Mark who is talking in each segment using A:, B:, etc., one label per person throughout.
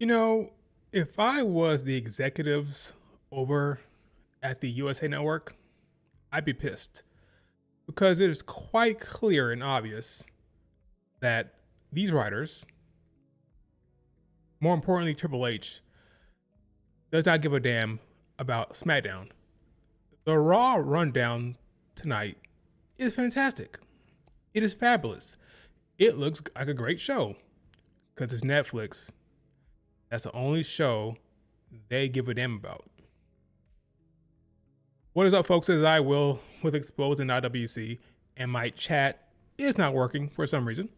A: You know, if I was the executives over at the USA Network, I'd be pissed because it is quite clear and obvious that these writers, more importantly, Triple H, does not give a damn about SmackDown. The Raw rundown tonight is fantastic. It is fabulous. It looks like a great show because it's Netflix. That's the only show they give a damn about. What is up, folks? As I will with Exposed and IWC, and my chat is not working for some reason.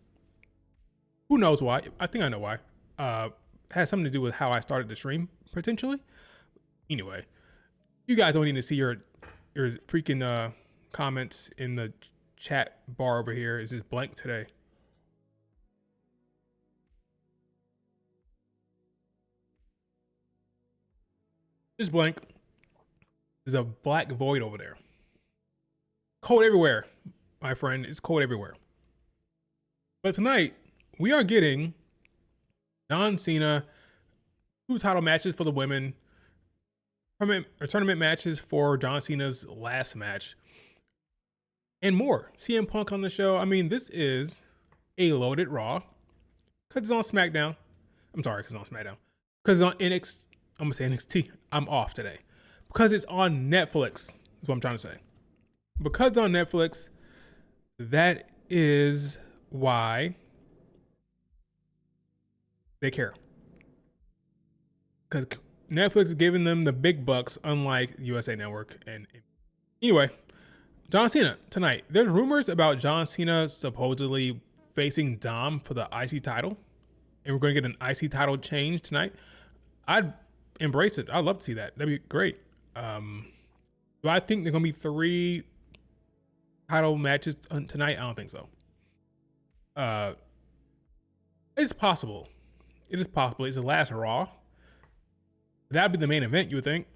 A: Who knows why? I think I know why. Has something to do with how I started the stream, potentially. Anyway, you guys don't need to see your freaking comments in the chat bar over here. It's just blank today. Just blank. There's a black void over there. Cold everywhere, my friend. It's cold everywhere. But tonight, we are getting John Cena, 2 title matches for the women, tournament matches for John Cena's last match, and more. CM Punk on the show. I mean, this is a loaded Raw because it's on SmackDown. I'm sorry, because it's on SmackDown. Because it's on NXT. I'm going to say NXT. I'm off today. Because it's on Netflix, is what I'm trying to say. Because it's on Netflix, that is why they care. Because Netflix is giving them the big bucks, unlike USA Network. And anyway, John Cena tonight. There's rumors about John Cena supposedly facing Dom for the IC title, and we're going to get an IC title change tonight. I'd embrace it. I'd love to see that. That'd be great. Do I think there's going to be 3 title matches tonight? I don't think so. It's possible. It is possible. It's the last Raw. That'd be the main event, you would think.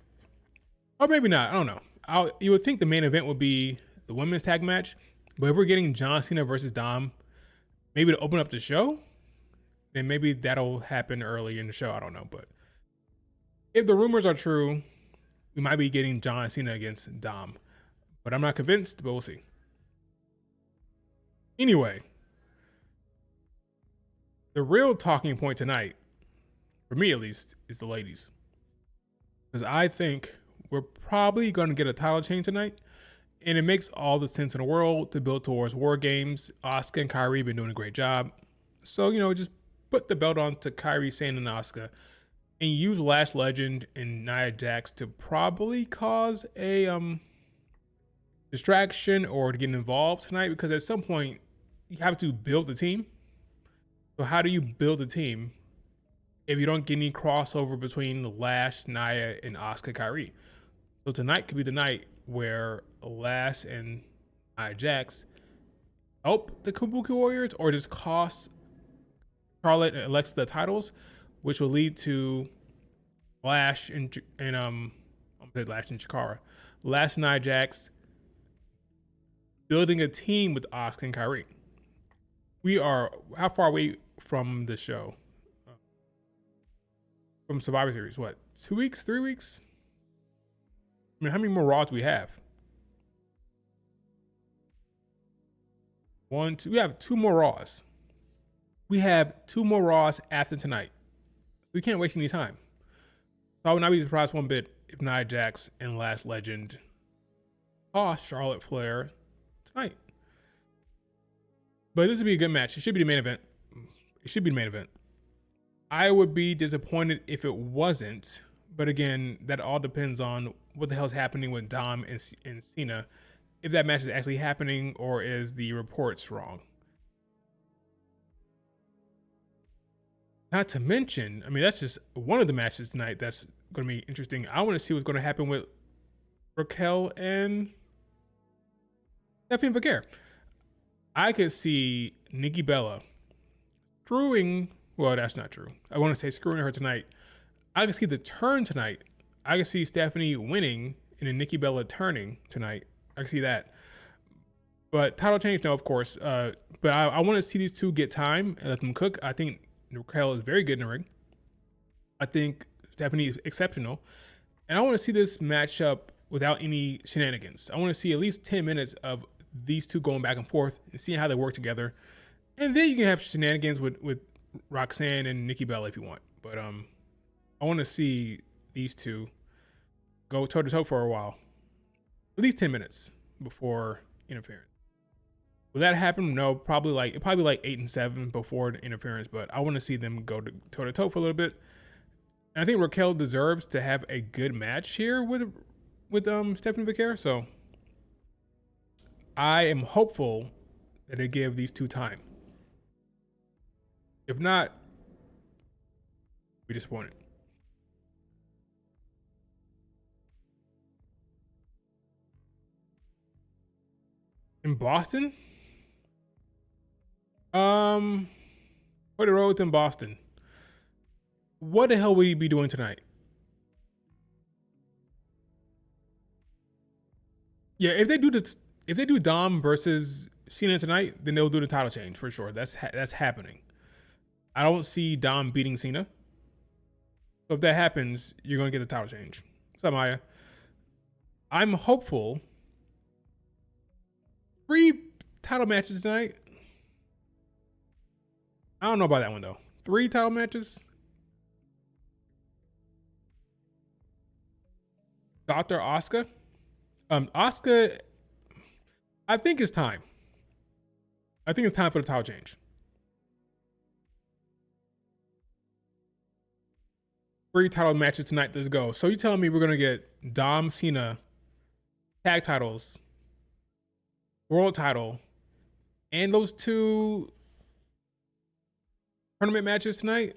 A: Or maybe not. I don't know. You would think the main event would be the women's tag match. But if we're getting John Cena versus Dom, maybe to open up the show, then maybe that'll happen early in the show. I don't know. But if the rumors are true, we might be getting John Cena against Dom. But I'm not convinced, but we'll see. Anyway, the real talking point tonight, for me at least, is the ladies. Because I think we're probably going to get a title change tonight. And it makes all the sense in the world to build towards War Games. Asuka and Kairi have been doing a great job. So, just put the belt on to Kairi Sane and Asuka. And use Lash Legend and Nia Jax to probably cause a distraction or to get involved tonight. Because at some point, you have to build the team. So how do you build a team if you don't get any crossover between Lash, Nia, and Asuka Kairi? So tonight could be the night where Lash and Nia Jax help the Kabuki Warriors or just cost Charlotte and Alexa the titles, which will lead to Lash and Lash and Chikara. Lash and Nia Jax building a team with Asuka and Kairi. We are how far away from the show? From Survivor Series? What? 2 weeks? 3 weeks? I mean, how many more Raws do we have? 1, 2. We have 2 more Raws. We have 2 more Raws after tonight. We can't waste any time. So I would not be surprised one bit if Nia Jax and Lash Legend cost Charlotte Flair tonight. But this would be a good match. It should be the main event. It should be the main event. I would be disappointed if it wasn't. But again, that all depends on what the hell's happening with Dom and Cena. If that match is actually happening or is the reports wrong. Not to mention, I mean, that's just one of the matches tonight that's going to be interesting. I want to see what's going to happen with Raquel and Stephanie Vaquer. I could see Nikki Bella screwing, well, that's not true. I want to say screwing her tonight. I could see the turn tonight. I could see Stephanie winning and then Nikki Bella turning tonight. I can see that. But title change, no, of course. But I want to see these two get time and let them cook. I think Raquel is very good in the ring. I think Stephanie is exceptional, and I want to see this matchup without any shenanigans. I want to see at least 10 minutes of these two going back and forth and seeing how they work together, and then you can have shenanigans with Roxanne and Nikki Bella if you want. But I want to see these two go toe to toe for a while, at least 10 minutes before interference. Will that happen? No, probably like 8 and 7 before the interference, but I want to see them go toe to toe for a little bit. And I think Raquel deserves to have a good match here with Stephanie Becerra. So I am hopeful that they give these two time. If not, we disappointed. In Boston? For the roads in Boston. What the hell will you be doing tonight? Yeah, if they do Dom versus Cena tonight, then they'll do the title change for sure. That's happening. I don't see Dom beating Cena. So if that happens, you're gonna get the title change. What's up, Maya? I'm hopeful. 3 title matches tonight. I don't know about that one though. 3 title matches. Dr. Asuka. Asuka, I think it's time. I think it's time for the title change. 3 title matches tonight. Let's go. So you telling me we're gonna get Dom Cena tag titles, world title, and those 2 tournament matches tonight?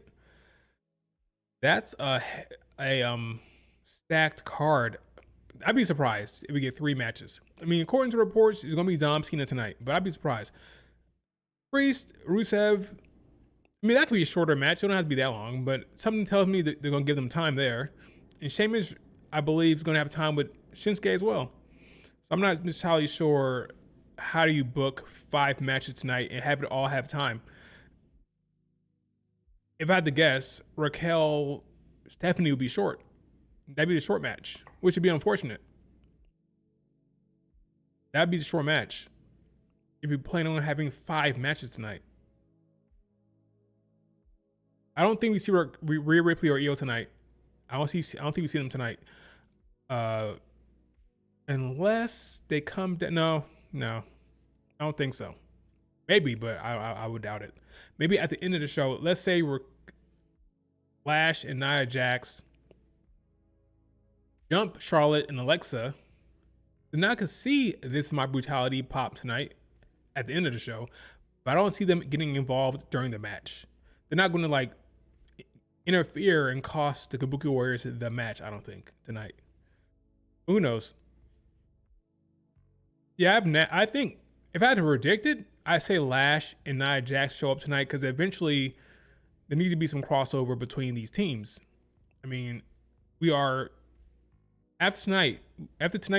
A: That's a stacked card. I'd be surprised if we get 3 matches. I mean, according to reports, it's gonna be Dom Cena tonight, but I'd be surprised. Priest, Rusev. I mean, that could be a shorter match. It don't have to be that long, but something tells me that they're gonna give them time there. And Sheamus, I believe, is gonna have time with Shinsuke as well. So I'm not entirely sure how do you book 5 matches tonight and have it all have time. If I had to guess, Raquel Stephanie would be short. That'd be the short match, which would be unfortunate. That'd be the short match if you plan on having 5 matches tonight. I don't think we see Rhea Ripley or Io tonight. I don't think we see them tonight, unless they come down. No, I don't think so. Maybe, but I would doubt it. Maybe at the end of the show, let's say we're Lash and Nia Jax jump Charlotte and Alexa. Then I could see This My Brutality pop tonight at the end of the show, but I don't see them getting involved during the match. They're not going to like interfere and cost the Kabuki Warriors the match, I don't think, tonight. Who knows? Yeah, I think if I had to predict it, I'd say Lash and Nia Jax show up tonight because eventually there needs to be some crossover between these teams. I mean, after tonight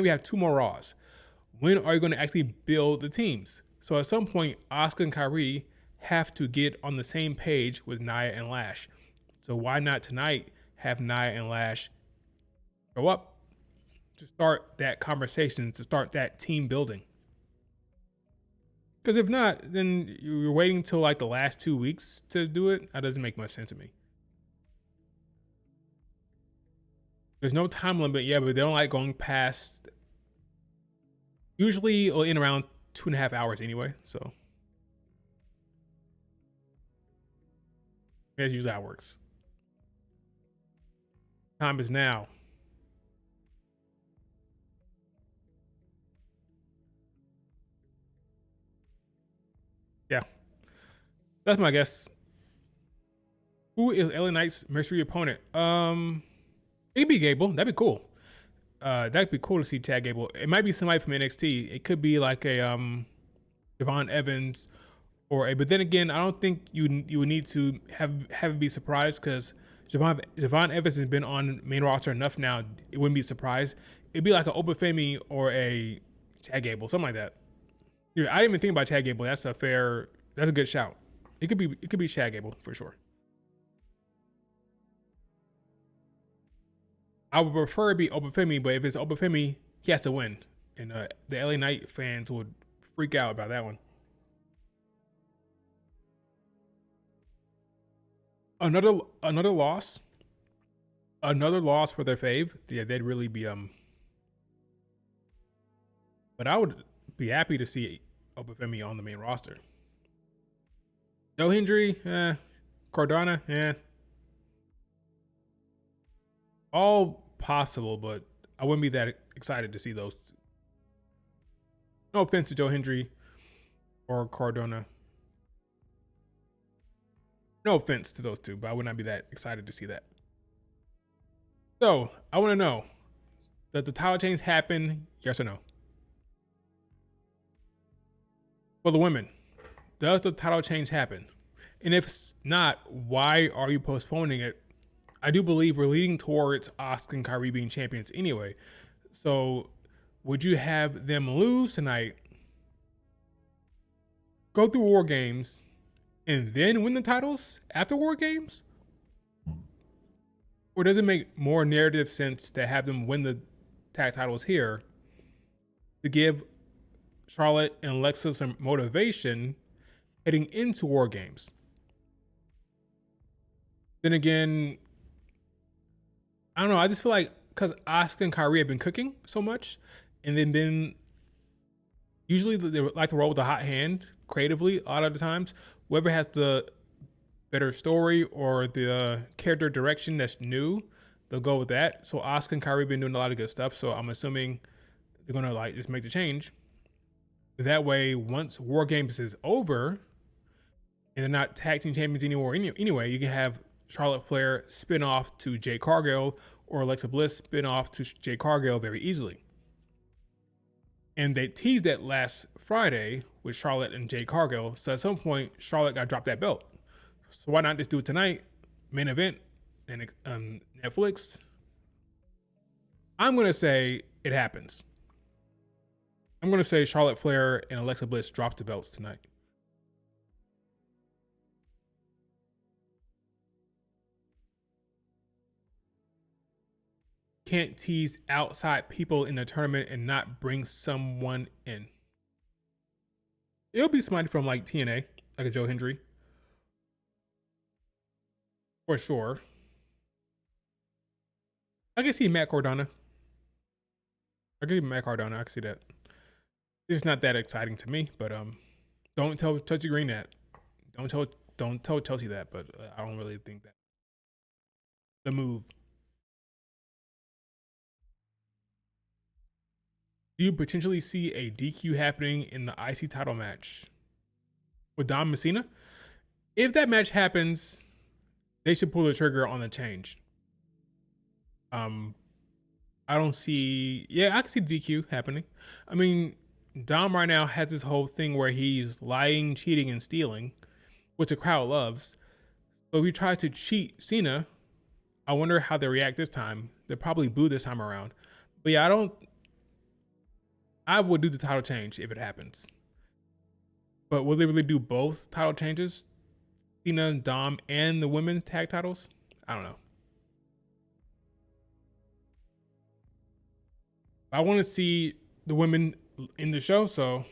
A: we have 2 more Raws. When are you going to actually build the teams? So at some point, Asuka and Kairi have to get on the same page with Nia and Lash. So why not tonight have Nia and Lash go up to start that conversation, to start that team building? Because if not, then you're waiting until like the last 2 weeks to do it. That doesn't make much sense to me. There's no time limit, yeah, but they don't like going past. Usually it'll end around 2.5 hours anyway, so that's usually how it works. Time is now. Yeah, that's my guess. Who is LA Knight's mystery opponent? It'd be Gable. That'd be cool. That'd be cool to see Chad Gable. It might be somebody from NXT. It could be like a Javon Evans but then again, I don't think you would need to have it be surprised because Javon Evans has been on main roster enough now. It wouldn't be a surprise. It'd be like an Obafemi or a Chad Gable, something like that. Yeah, I didn't even think about Chad Gable. That's a good shout. It could be Chad Gable for sure. I would prefer it be Obafemi, but if it's Obafemi, he has to win, and the LA Knight fans would freak out about that one. Another loss, another loss for their fave. Yeah, they'd really be But I would be happy to see Obafemi on the main roster. Joe Hendry, Cardona, all possible, but I wouldn't be that excited to see those two. No offense to Joe Hendry or Cardona. No offense to those two, but I would not be that excited to see that. So I want to know, does the title change happen? Yes or no? For the women, does the title change happen? And if it's not, why are you postponing it? I do believe we're leading towards Asuka and Kairi being champions anyway. So would you have them lose tonight, go through War Games, and then win the titles after War Games? Or does it make more narrative sense to have them win the tag titles here to give Charlotte and Alexa some motivation heading into War Games? Then again, I don't know. I just feel like because Asuka and Kairi have been cooking so much, and then usually they like to roll with a hot hand creatively. A lot of the times, whoever has the better story or the character direction that's new, they'll go with that. So Asuka and Kairi have been doing a lot of good stuff. So I'm assuming they're gonna like just make the change. That way, once War Games is over and they're not tag team champions anymore, anyway, you can have Charlotte Flair spin off to Jade Cargill or Alexa Bliss spin off to Jade Cargill very easily. And they teased that last Friday with Charlotte and Jade Cargill. So at some point, Charlotte got to drop that belt. So why not just do it tonight? Main event and Netflix. I'm going to say it happens. I'm going to say Charlotte Flair and Alexa Bliss drop the belts tonight. Can't tease outside people in the tournament and not bring someone in. It'll be somebody from like TNA, like a Joe Hendry. For sure. I can see Matt Cardona. I can see Matt Cardona. I can see that. It's not that exciting to me, but don't tell Chelsea Green that. Don't tell Chelsea that, but I don't really think that. The move. Do you potentially see a DQ happening in the IC title match with Dom Messina? If that match happens, they should pull the trigger on the change. I don't see. Yeah, I can see DQ happening. I mean, Dom right now has this whole thing where he's lying, cheating, and stealing, which the crowd loves. So if he tries to cheat Cena, I wonder how they react this time. They'll probably boo this time around. But yeah, I would do the title change if it happens. But will they really do both title changes? Cena, Dom, and the women's tag titles? I don't know. I want to see the women in the show, so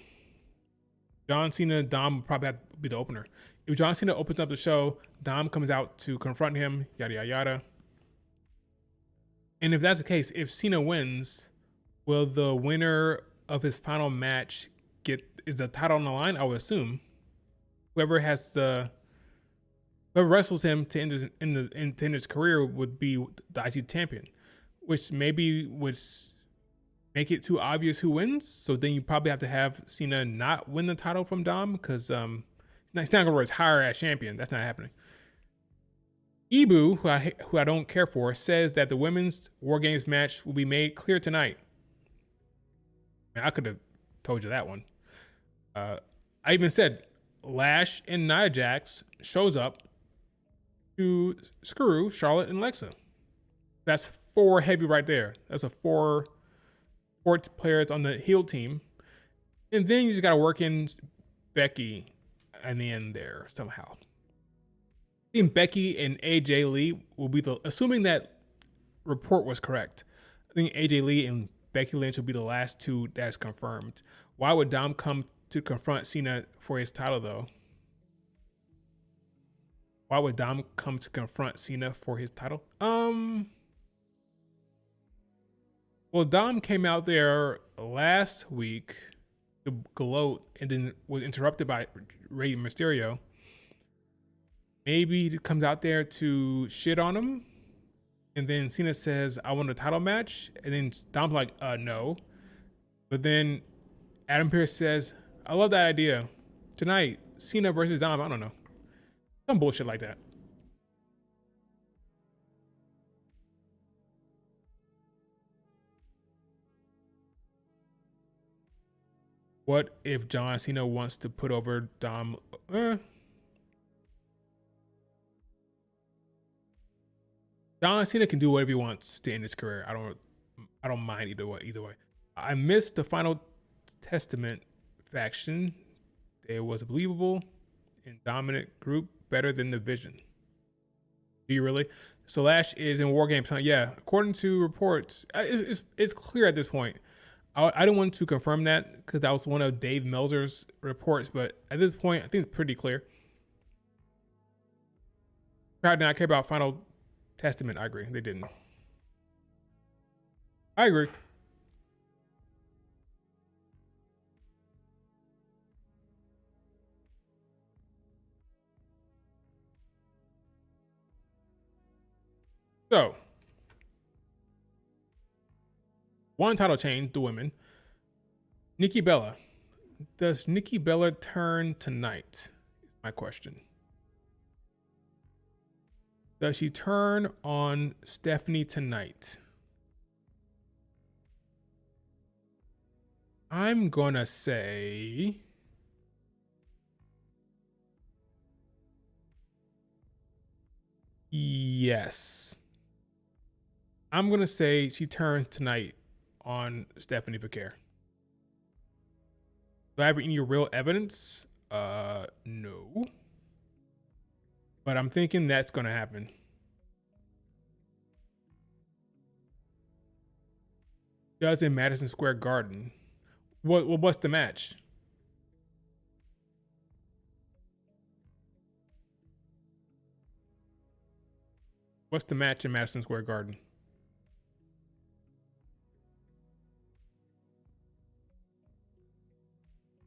A: John Cena, Dom will probably have to be the opener. If John Cena opens up the show, Dom comes out to confront him, yada, yada, yada. And if that's the case, if Cena wins, will the winner of his final match is the title on the line? I would assume whoever wrestles him to end his career would be the IC champion, which maybe would make it too obvious who wins. So then you probably have to have Cena not win the title from Dom because he's not going to retire as champion. That's not happening. Ibu, who I don't care for, says that the women's War Games match will be made clear tonight. Man, I could have told you that one. I even said Lash and Nia Jax shows up to screw Charlotte and Alexa. That's 4 heavy right there. That's a 4 players on the heel team. And then you just got to work in Becky in the end there somehow. I think Becky and AJ Lee will be assuming that report was correct. I think AJ Lee and Becky Lynch will be the last two that's confirmed. Why would Dom come to confront Cena for his title though? Why would Dom come to confront Cena for his title? Well, Dom came out there last week to gloat and then was interrupted by Rey Mysterio. Maybe he comes out there to shit on him. And then Cena says, I want a title match. And then Dom's like, no. But then Adam Pearce says, I love that idea. Tonight, Cena versus Dom. I don't know. Some bullshit like that. What if John Cena wants to put over Dom? John Cena can do whatever he wants to end his career. I don't mind either way. I missed the Final Testament faction. It was a believable and dominant group, better than the Vision. Do you really? So Lash is in War Games, huh? Yeah, according to reports, it's clear at this point. I don't want to confirm that because that was one of Dave Meltzer's reports, but at this point, I think it's pretty clear. Crowd did not care about Final Testament. I agree. They didn't. I agree. So, one title change, the women. Nikki Bella. Does Nikki Bella turn tonight? Is my question. Does she turn on Stephanie tonight? I'm gonna say yes. I'm gonna say she turns tonight on Stephanie Vicaire. Do I have any real evidence? No. But I'm thinking that's gonna happen. Does in Madison Square Garden. What's the match? What's the match in Madison Square Garden?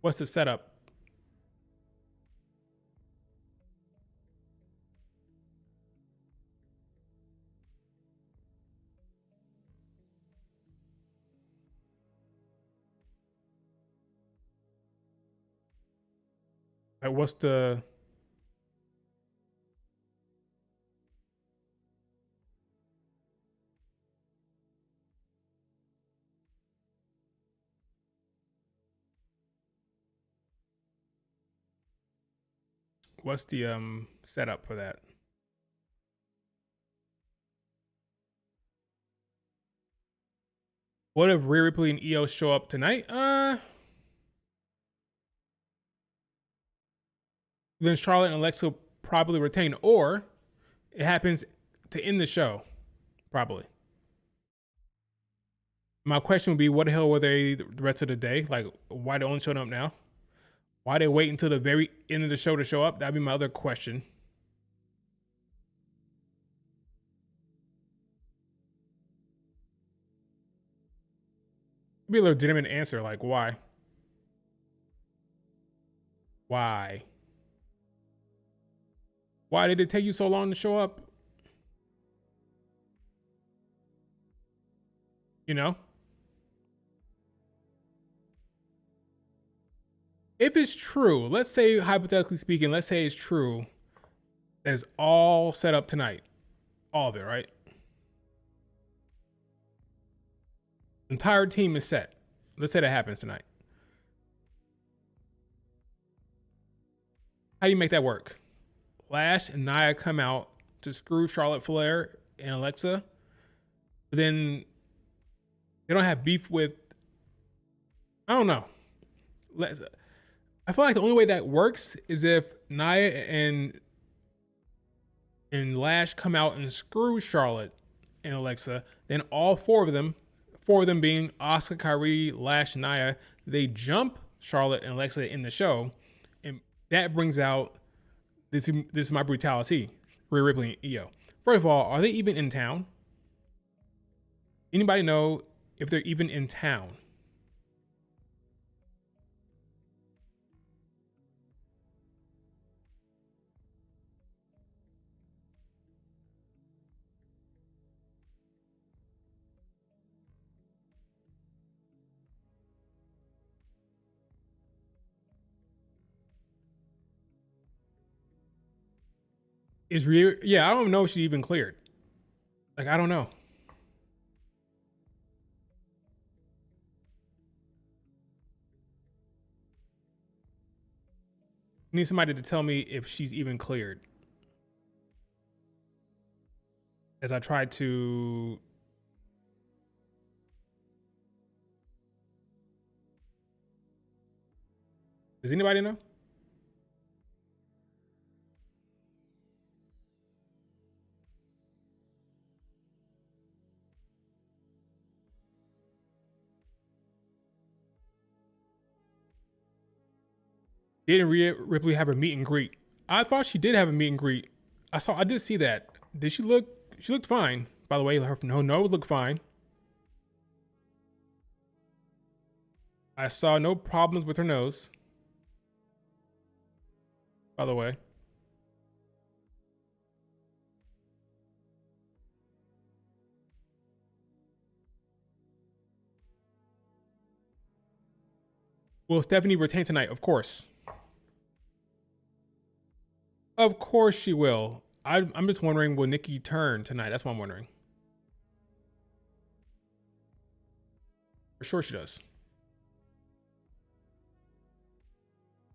A: What's the setup? Like, what's the setup for that? What if Rhea Ripley and Io show up tonight? Then Charlotte and Alexa will probably retain, or it happens to end the show, probably. My question would be, what the hell were they the rest of the day? Like, why they only showing up now? Why they wait until the very end of the show to show up? That'd be my other question. It'd be a legitimate answer, like why? Why? Why did it take you so long to show up? You know? If it's true, let's say, hypothetically speaking, let's say it's true that it's all set up tonight. All of it, right? Entire team is set. Let's say that happens tonight. How do you make that work? Lash and Nia come out to screw Charlotte Flair and Alexa, but then they don't have beef with. I don't know. I feel like the only way that works is if Nia and Lash come out and screw Charlotte, and Alexa. Then all four of them being Asuka, Kyrie, Lash, Nia, they jump Charlotte and Alexa in the show, and that brings out this is my brutality. Rhea Ripley and Io. First of all, are they even in town? Anybody know if they're even in town? Is Rhea? Yeah, I don't know if she even cleared. Like, I don't know. I need somebody to tell me if she's even cleared. As I try to. Does anybody know? Didn't Rhea Ripley have a meet and greet? I thought she did have a meet and greet. I did see that. Did she look? She looked fine. By the way, her nose looked fine. I saw no problems with her nose. By the way, will Stephanie retain tonight? Of course. Of course she will. I'm just wondering, will Nikki turn tonight? That's what I'm wondering. For sure she does.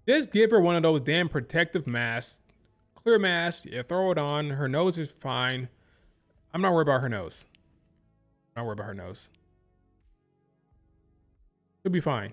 A: Just give her one of those damn protective masks. Clear mask. Yeah, throw it on. Her nose is fine. I'm not worried about her nose. I'm not worried about her nose. She'll be fine.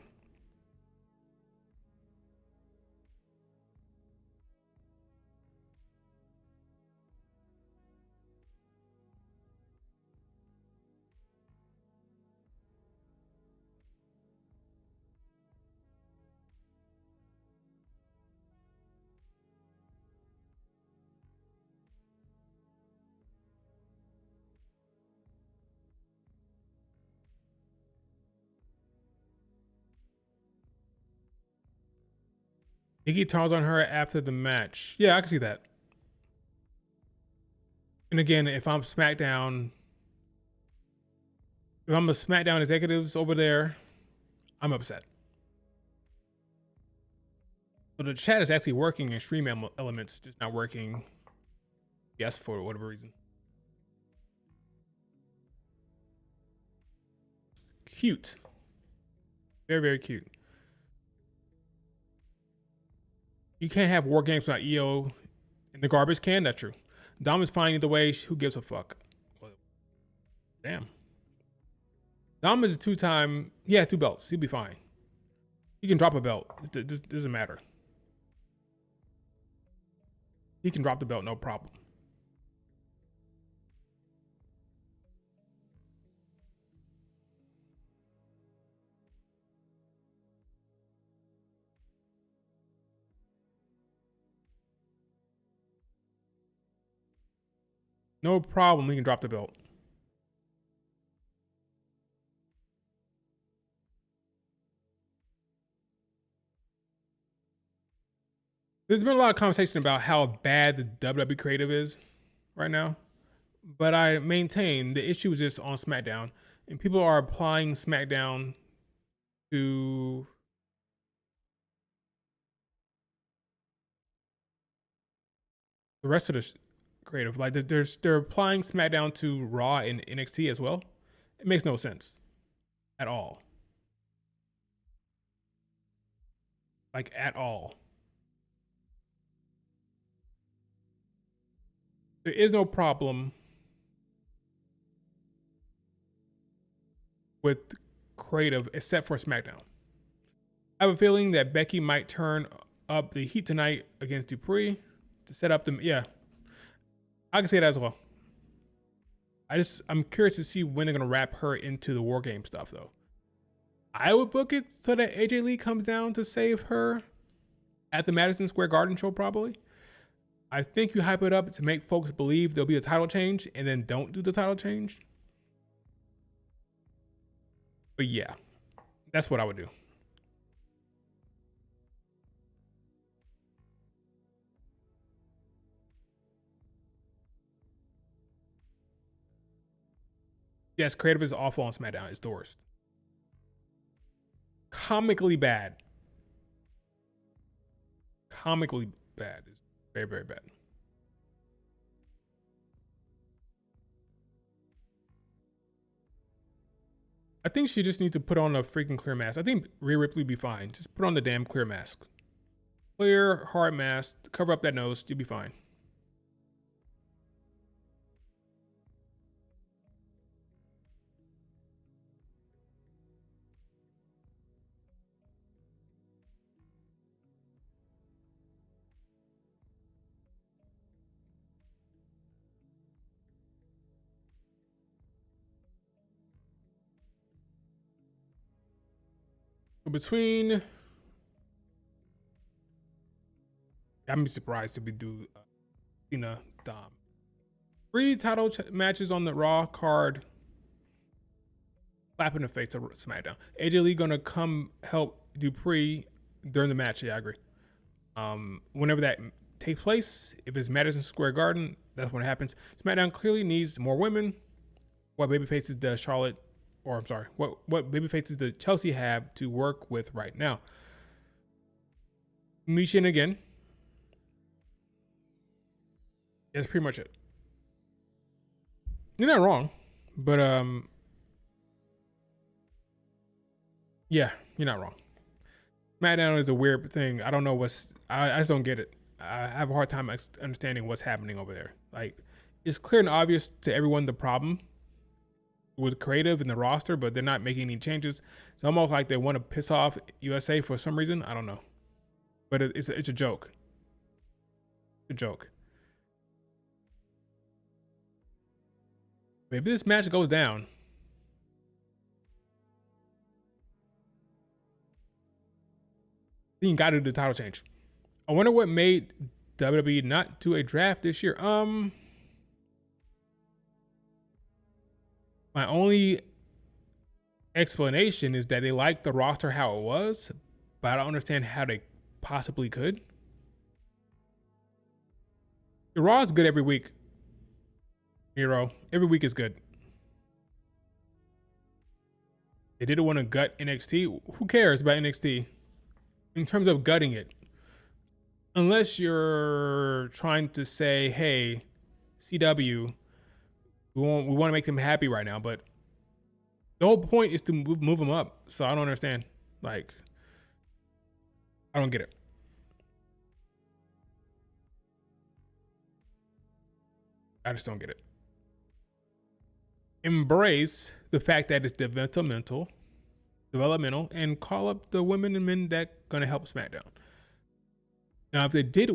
A: Nikki turns on her after the match. Yeah, I can see that. And again, if I'm the SmackDown executives over there, I'm upset. So the chat is actually working in stream elements, just not working. Yes, for whatever reason. Cute. Very, very cute. You can't have war games without EO in the garbage can. That's true. Dom is fine either way. Who gives a fuck? Damn. Dom is a two-time. He has 2 belts. He'll be fine. He can drop a belt. It doesn't matter. He can drop the belt, no problem. No problem. He can drop the belt. There's been a lot of conversation about how bad the WWE creative is right now, but I maintain the issue is just on SmackDown, and people are applying SmackDown to the rest of the creative. Like they're applying SmackDown to Raw and NXT as well. It makes no sense at all. Like at all. There is no problem with creative except for SmackDown. I have a feeling that Becky might turn up the heat tonight against Dupree to set up the. Yeah, I can say that as well. I'm curious to see when they're gonna wrap her into the war game stuff though. I would book it so that AJ Lee comes down to save her at the Madison Square Garden show probably. I think you hype it up to make folks believe there'll be a title change and then don't do the title change. But yeah, that's what I would do. Yes, creative is awful on SmackDown. It's the worst. Comically bad. Comically bad. It's very, very bad. I think she just needs to put on a freaking clear mask. I think Rhea Ripley would be fine. Just put on the damn clear mask. Clear, hard mask. Cover up that nose. You'll be fine. So between, I'm surprised if we do Cena Dom. 3 title matches on the Raw card. Slap in the face of SmackDown. AJ Lee gonna come help Dupree during the match. Yeah, I agree. Whenever that takes place, if it's Madison Square Garden, that's when it happens. SmackDown clearly needs more women. What baby faces does Charlotte, or I'm sorry, what baby faces does Chelsea have to work with right now? Michin again. That's pretty much it. You're not wrong, but yeah, you're not wrong. SmackDown is a weird thing. I don't know I just don't get it. I have a hard time understanding what's happening over there. Like, it's clear and obvious to everyone the problem with creative and the roster, but they're not making any changes. It's almost like they want to piss off USA for some reason. I don't know, but it's a joke. It's a joke. But if this match goes down, then you got to do the title change. I wonder what made WWE not do a draft this year. My only explanation is that they like the roster how it was, but I don't understand how they possibly could. The Raw is good every week. Hero, every week is good. They didn't want to gut NXT. Who cares about NXT in terms of gutting it? Unless you're trying to say, hey, CW, we want to make them happy right now, but the whole point is to move them up. So I don't understand. Like, I don't get it. I just don't get it. Embrace the fact that it's developmental, and call up the women and men that gonna help SmackDown. Now, if they're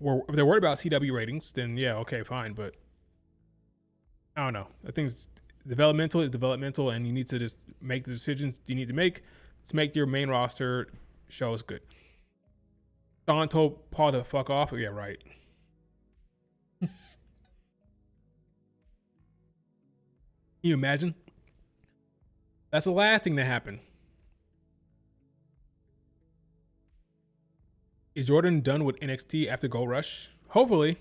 A: worried about CW ratings, then yeah, okay, fine. But I don't know. I think developmental is developmental, and you need to just make the decisions you need to make to make your main roster shows good. Don told Paul to fuck off. Yeah, right. Can you imagine? That's the last thing that happened. Is Jordan done with NXT after Gold Rush? Hopefully.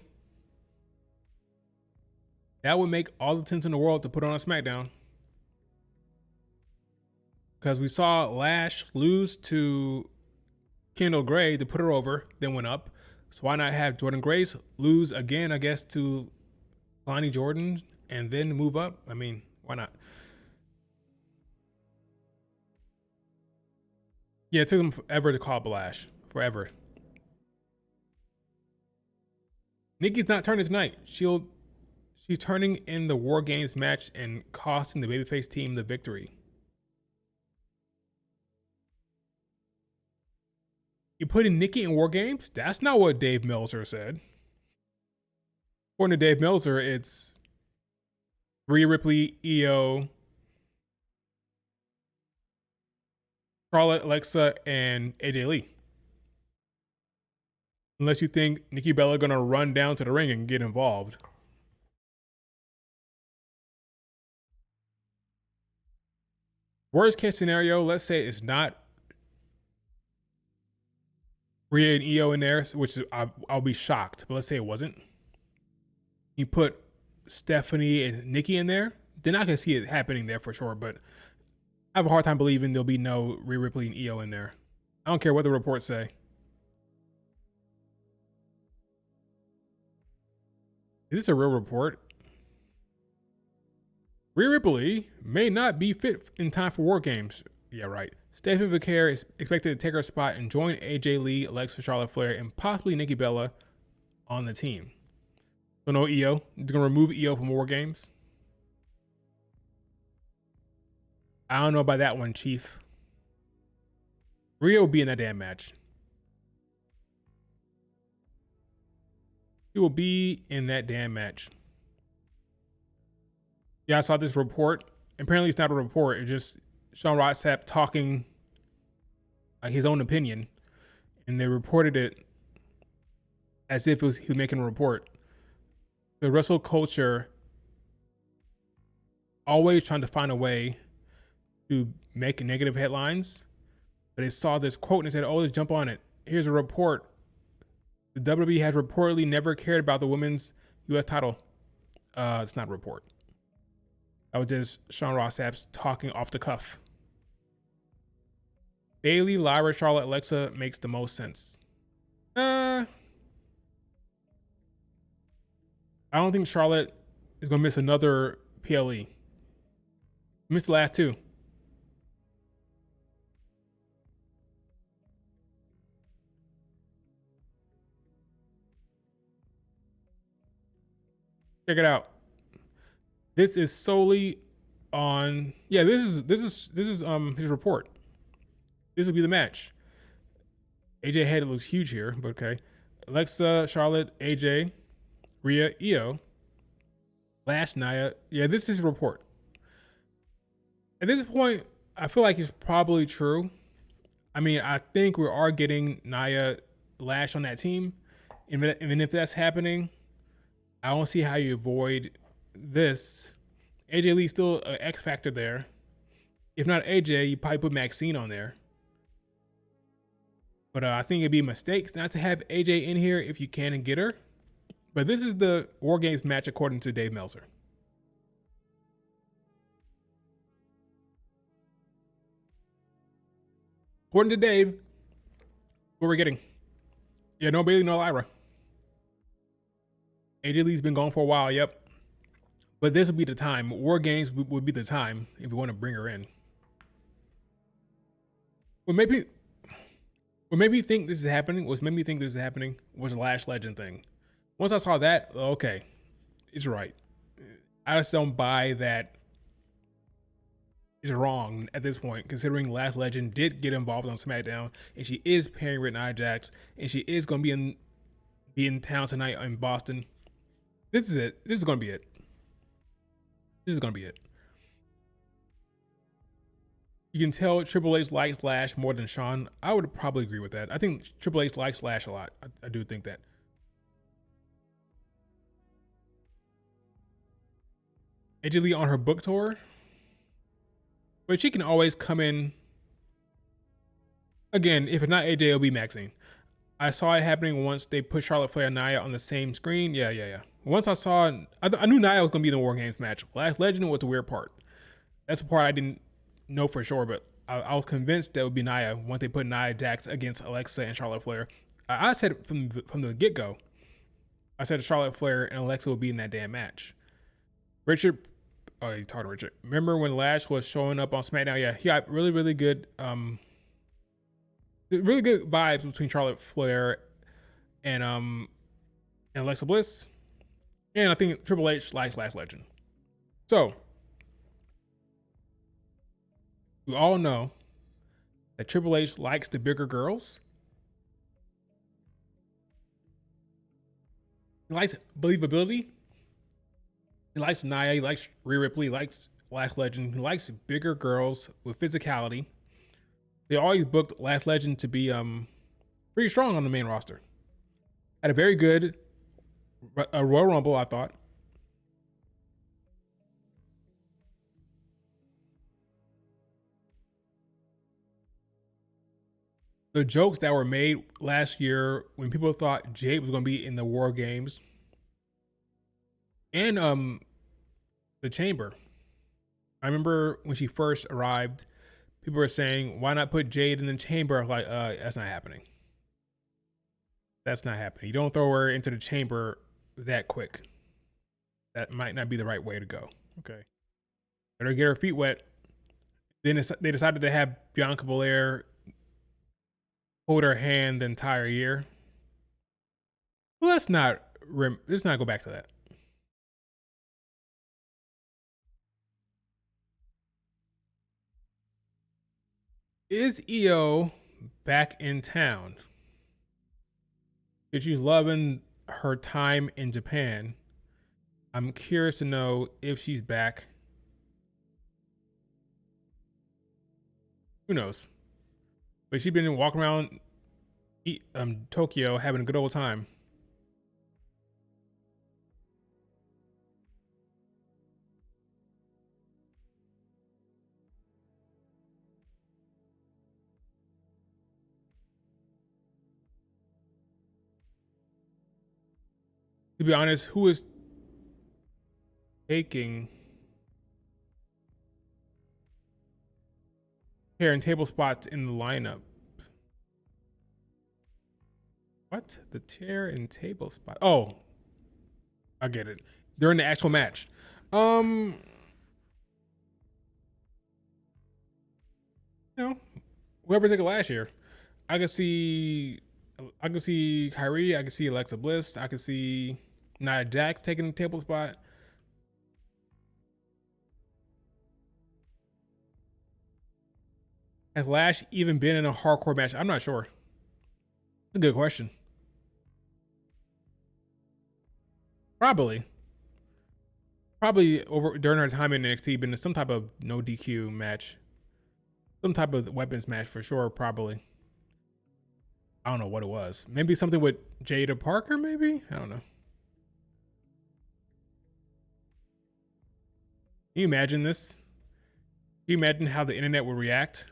A: That would make all the sense in the world to put on a SmackDown. Because we saw Lash lose to Kendall Gray to put her over, then went up. So why not have Jordan Grace lose again, I guess, to Lonnie Jordan and then move up? I mean, why not? Yeah, it took them forever to call up Lash. Forever. Nikki's not turning tonight. She's turning in the War Games match and costing the babyface team the victory. You putting Nikki in War Games? That's not what Dave Meltzer said. According to Dave Meltzer, it's Rhea Ripley, Io, Charlotte, Alexa, and AJ Lee. Unless you think Nikki Bella gonna run down to the ring and get involved. Worst case scenario, let's say it's not Rhea and Io in there, which I'll be shocked. But let's say it wasn't. You put Stephanie and Nikki in there, then I can see it happening there for sure. But I have a hard time believing there'll be no Rhea Ripley and Io in there. I don't care what the reports say. Is this a real report? Rhea Ripley may not be fit in time for War Games. Yeah, right. Stephanie Becerra is expected to take her spot and join AJ Lee, Alexa, Charlotte Flair, and possibly Nikki Bella on the team. So no Io. They're gonna remove Io from War Games. I don't know about that one, Chief. Rhea will be in that damn match. He will be in that damn match. Yeah, I saw this report. Apparently, it's not a report. It's just Sean Ross Sapp talking like his own opinion, and they reported it as if he was making a report. The wrestle culture always trying to find a way to make negative headlines, but they saw this quote and they said, "Oh, let's jump on it. Here's a report. The WWE has reportedly never cared about the women's U.S. title." It's not a report. That was just Sean Ross Sapp talking off the cuff. Bayley, Lyra, Charlotte, Alexa makes the most sense. I don't think Charlotte is gonna miss another PLE. Missed the last two. Check it out. This is solely on. Yeah, this is his report. This will be the match. AJ head looks huge here, but okay. Alexa, Charlotte, AJ, Rhea, Io, Lash, Nia. Yeah, this is his report. At this point, I feel like it's probably true. I mean, I think we are getting Nia, Lash on that team. And if that's happening, I don't see how you avoid this. AJ Lee's still an X factor there. If not AJ, you probably put Maxine on there. But I think it'd be a mistake not to have AJ in here if you can and get her. But this is the War Games match according to Dave Meltzer. According to Dave, what we're getting. Yeah, no Bayley, no Lyra. AJ Lee's been gone for a while, yep. But this would be the time. War Games would be the time if we want to bring her in. What made me think this is happening was the Lash Legend thing. Once I saw that, okay, it's right. I just don't buy that it's wrong at this point, considering Lash Legend did get involved on SmackDown, and she is pairing with Nia Jax, and she is going to be in town tonight in Boston. This is it. This is going to be it. This is going to be it. You can tell Triple H likes Lash more than Sean. I would probably agree with that. I think Triple H likes Lash a lot. I do think that. AJ Lee on her book tour. But she can always come in. Again, if it's not AJ, it'll be Maxine. I saw it happening once they put Charlotte Flair and Nia on the same screen. Yeah. Once I knew Nia was going to be in the War Games match. Last Legend was the weird part. That's the part I didn't know for sure, but I was convinced that would be Nia once they put Nia Jax against Alexa and Charlotte Flair. I said from the get-go, I said Charlotte Flair and Alexa would be in that damn match. Richard, oh, you talking to Richard. Remember when Lash was showing up on SmackDown? Yeah, he got really good vibes between Charlotte Flair and Alexa Bliss. And I think Triple H likes Lash Legend. So, we all know that Triple H likes the bigger girls. He likes believability. He likes Nia. He likes Rhea Ripley. He likes Lash Legend. He likes bigger girls with physicality. They always booked Lash Legend to be pretty strong on the main roster. Had a very good Royal Rumble, I thought. The jokes that were made last year when people thought Jade was going to be in the War Games and the Chamber. I remember when she first arrived, people were saying, "Why not put Jade in the Chamber?" Like, that's not happening. That's not happening. You don't throw her into the Chamber that quick. That might not be the right way to go. Okay, better get her feet wet. Then they decided to have Bianca Belair hold her hand the entire year. Well, let's not go back to that. Is EO back in town? Is she loving her time in Japan? I'm curious to know if she's back. Who knows? But she's been walking around Tokyo having a good old time. To be honest, who is taking chair and table spots in the lineup? What? The chair and table spot? Oh, I get it. During the actual match. You know, whoever took it last year. I could see Kyrie, I could see Alexa Bliss, I could see Nia Jax taking the table spot. Has Lash even been in a hardcore match? I'm not sure. It's a good question. Probably over during her time in NXT, been in some type of no DQ match, some type of weapons match for sure. Probably. I don't know what it was. Maybe something with Jada Parker. Maybe I don't know. Can you imagine this? Can you imagine how the internet would react?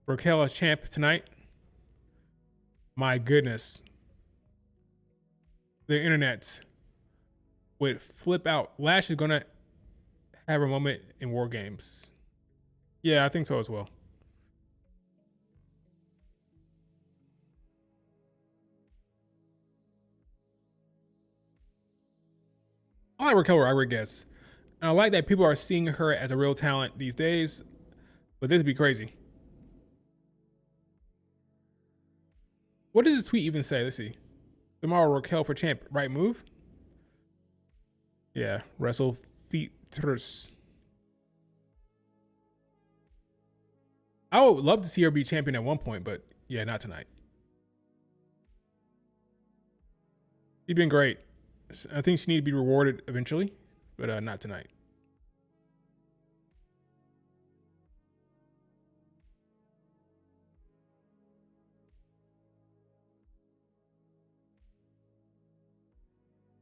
A: Raquel as champ tonight. My goodness. The internet would flip out. Lash is gonna have a moment in War Games. Yeah, I think so as well. I like Raquel Rodriguez. And I like that people are seeing her as a real talent these days. But this would be crazy. What does this tweet even say? Let's see. Tomorrow Raquel for champ. Right move? Yeah. Wrestle features. I would love to see her be champion at one point, but yeah, not tonight. She's been great. I think she needs to be rewarded eventually, but not tonight.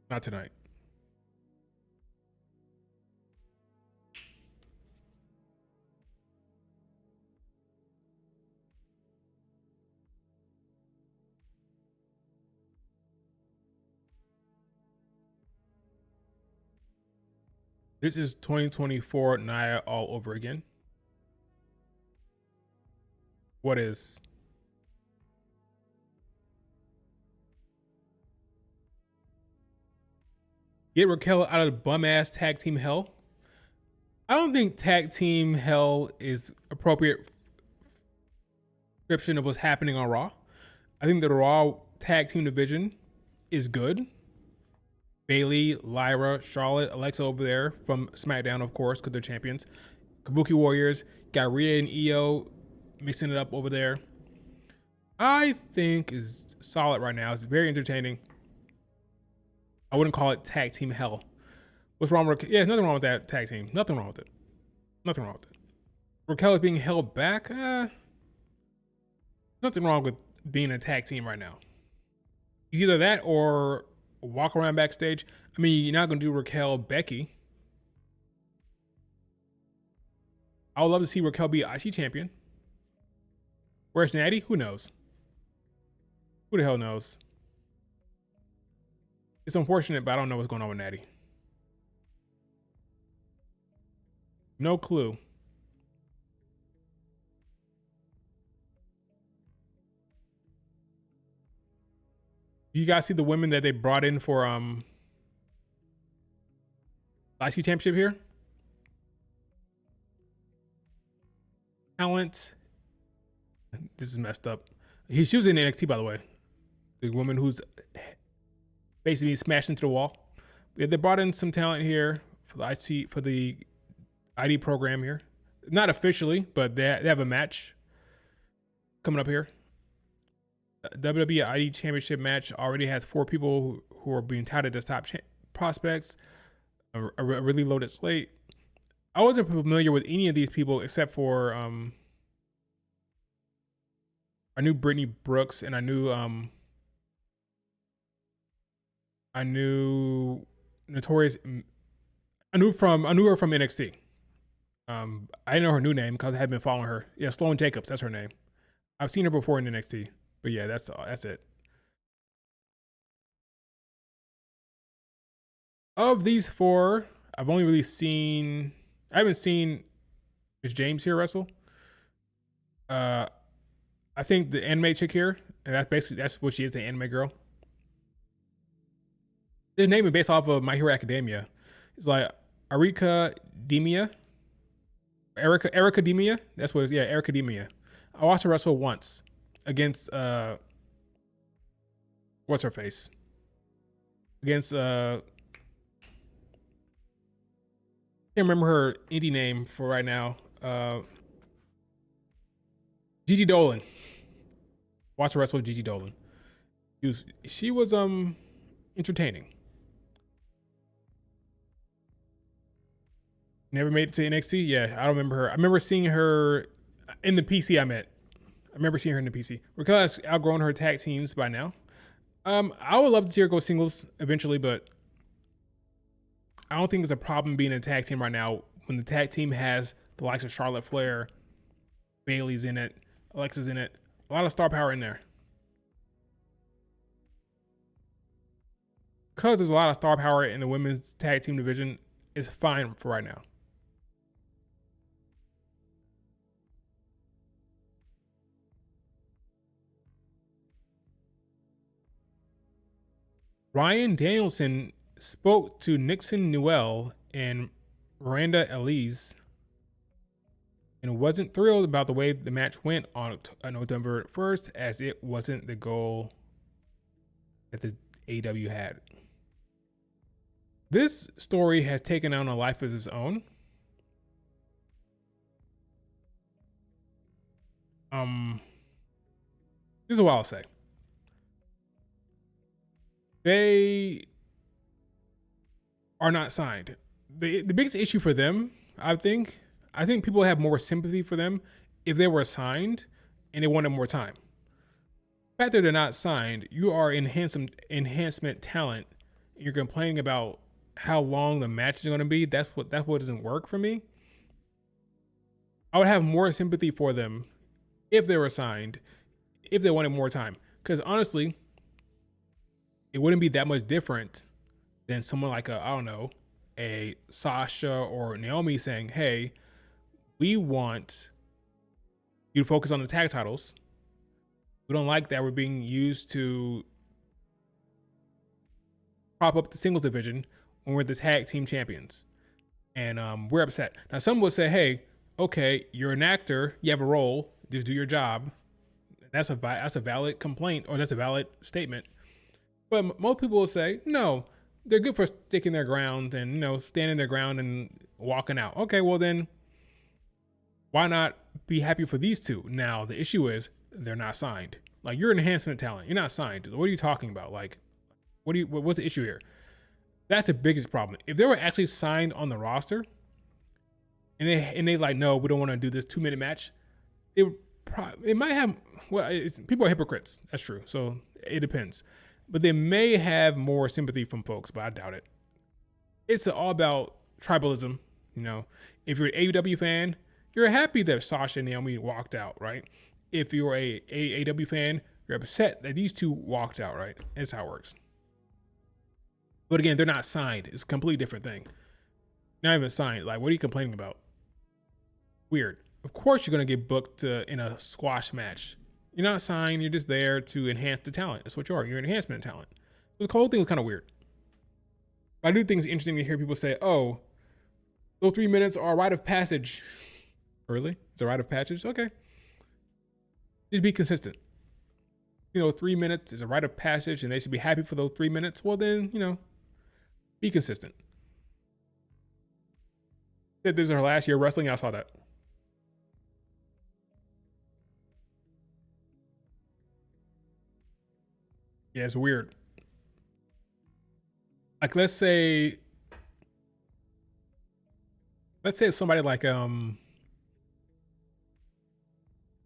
A: Not tonight. This is 2024 Nia all over again. What is? Get Raquel out of the bum ass tag team hell. I don't think tag team hell is appropriate description of what's happening on Raw. I think the Raw tag team division is good. Bayley, Lyra, Charlotte, Alexa over there from SmackDown, of course, because they're champions. Kabuki Warriors, got Rhea and Io mixing it up over there. I think is solid right now. It's very entertaining. I wouldn't call it tag team hell. What's wrong with? Yeah, nothing wrong with that tag team. Nothing wrong with it. Nothing wrong with it. Raquel is being held back. Nothing wrong with being a tag team right now. It's either that or walk around backstage. I mean, you're not gonna do Raquel Becky. I would love to see Raquel be IC champion. Where's Natty? Who knows? Who the hell knows? It's unfortunate, but I don't know what's going on with Natty. No clue. Do you guys see the women that they brought in for IC championship here? Talent. This is messed up. She was in NXT, by the way. The woman who's basically smashed into the wall. Yeah, they brought in some talent here for the ID program here. Not officially, but they have a match coming up here. WWE ID Championship match already has 4 people who are being touted as top prospects. A really loaded slate. I wasn't familiar with any of these people except for I knew Brittany Brooks and I knew Notorious. I knew her from NXT. I didn't know her new name because I had been following her. Yeah, Sloane Jacobs, that's her name. I've seen her before in NXT, but yeah, that's it. Of these 4, I've only really seen. I haven't seen Miss James here wrestle. I think the anime chick here, and that's what she is, the anime girl. The name is based off of My Hero Academia. It's like Erika Demia. Erica Demia. That's what it is. Yeah, Erica Demia. I watched her wrestle once against what's her face? Against can't remember her indie name for right now. Gigi Dolan. Watch her wrestle with Gigi Dolan. She was entertaining. Never made it to NXT. Yeah, I don't remember her. I remember seeing her in the PC. I remember seeing her in the PC. Raquel has outgrown her tag teams by now. I would love to see her go singles eventually, but I don't think there's a problem being a tag team right now when the tag team has the likes of Charlotte Flair, Bayley's in it, Alexa's in it, a lot of star power in there. Because there's a lot of star power in the women's tag team division, it's fine for right now. Ryan Danielson spoke to Nixon Newell and Miranda Elise and wasn't thrilled about the way the match went on November 1st, as it wasn't the goal that the AEW had. This story has taken on a life of its own. This is what I'll say. They are not signed. The biggest issue for them, I think people have more sympathy for them if they were signed and they wanted more time. The fact that they're not signed, you are enhancement talent, and you're complaining about how long the match is going to be. That's what doesn't work for me. I would have more sympathy for them if they were signed, if they wanted more time. Because honestly, it wouldn't be that much different than someone like a Sasha or Naomi saying, hey, we want you to focus on the tag titles. We don't like that we're being used to prop up the singles division when we're the tag team champions. And we're upset. Now, some would say, hey, okay, you're an actor, you have a role, just do your job. That's a valid complaint, or that's a valid statement. But most people will say, no, they're good for sticking their ground and, standing their ground and walking out. Okay, well then, why not be happy for these two? Now, the issue is they're not signed. Like, you're an enhancement talent. You're not signed. What are you talking about? Like, what's the issue here? That's the biggest problem. If they were actually signed on the roster and they like, no, we don't want to do this 2 minute match, it might have, well, people are hypocrites. That's true. So it depends. But they may have more sympathy from folks, but I doubt it. It's all about tribalism. You know, if you're an AEW fan, you're happy that Sasha and Naomi walked out, right? If you're a AEW fan, you're upset that these two walked out, right? That's how it works. But again, they're not signed. It's a completely different thing. Not even signed. Like, what are you complaining about? Weird. Of course, you're gonna get booked in a squash match. You're not signed. You're just there to enhance the talent. That's what you are. You're an enhancement of talent. So the whole thing was kind of weird. But I do think it's interesting to hear people say, "Oh, those 3 minutes are a rite of passage." Really? It's a rite of passage? Okay. Just be consistent. 3 minutes is a rite of passage, and they should be happy for those 3 minutes. Well, then, be consistent. Said this is her last year wrestling. I saw that. Yeah, it's weird. Like, let's say somebody like Diana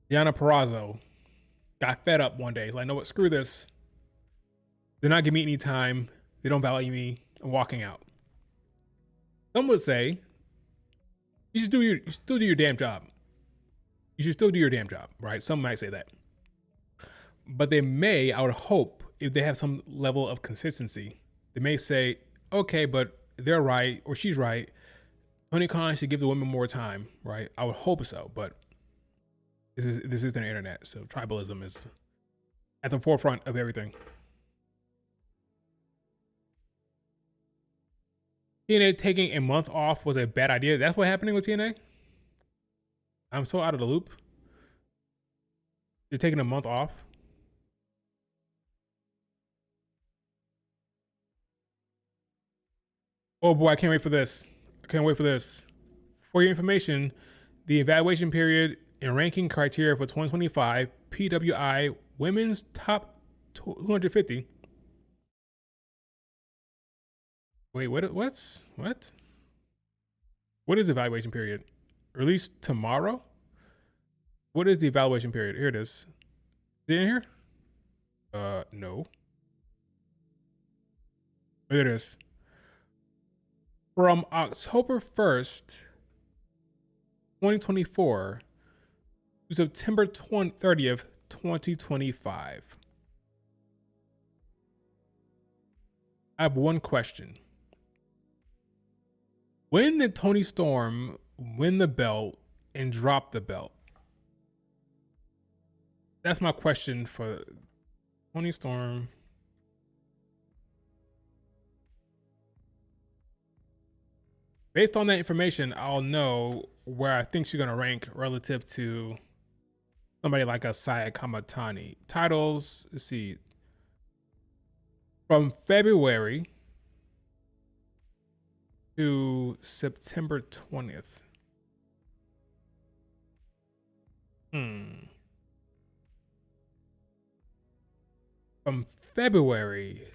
A: Purrazzo got fed up one day. He's like, "No, what? Screw this. They're not giving me any time. They don't value me. I'm walking out." Some would say, you still do your damn job. You should still do your damn job, right? Some might say that. But they may, I would hope, if they have some level of consistency, they may say, okay, but they're right, or she's right. Tony Khan should give the women more time, right? I would hope so, but this is the internet, so tribalism is at the forefront of everything. TNA taking a month off was a bad idea. That's what's happening with TNA? I'm so out of the loop. They're taking a month off. Oh boy, I can't wait for this. For your information, the evaluation period and ranking criteria for 2025 PWI Women's Top 250. Wait, what? What is the evaluation period? Released tomorrow? What is the evaluation period? Here it is. Is it in here? No. There it is. From October 1st, 2024 to September 30th, 2025. I have one question. When did Toni Storm win the belt and drop the belt? That's my question for Toni Storm. Based on that information, I'll know where I think she's going to rank relative to somebody like a Saya Kamatani. Titles, let's see. From February to September 20th. From February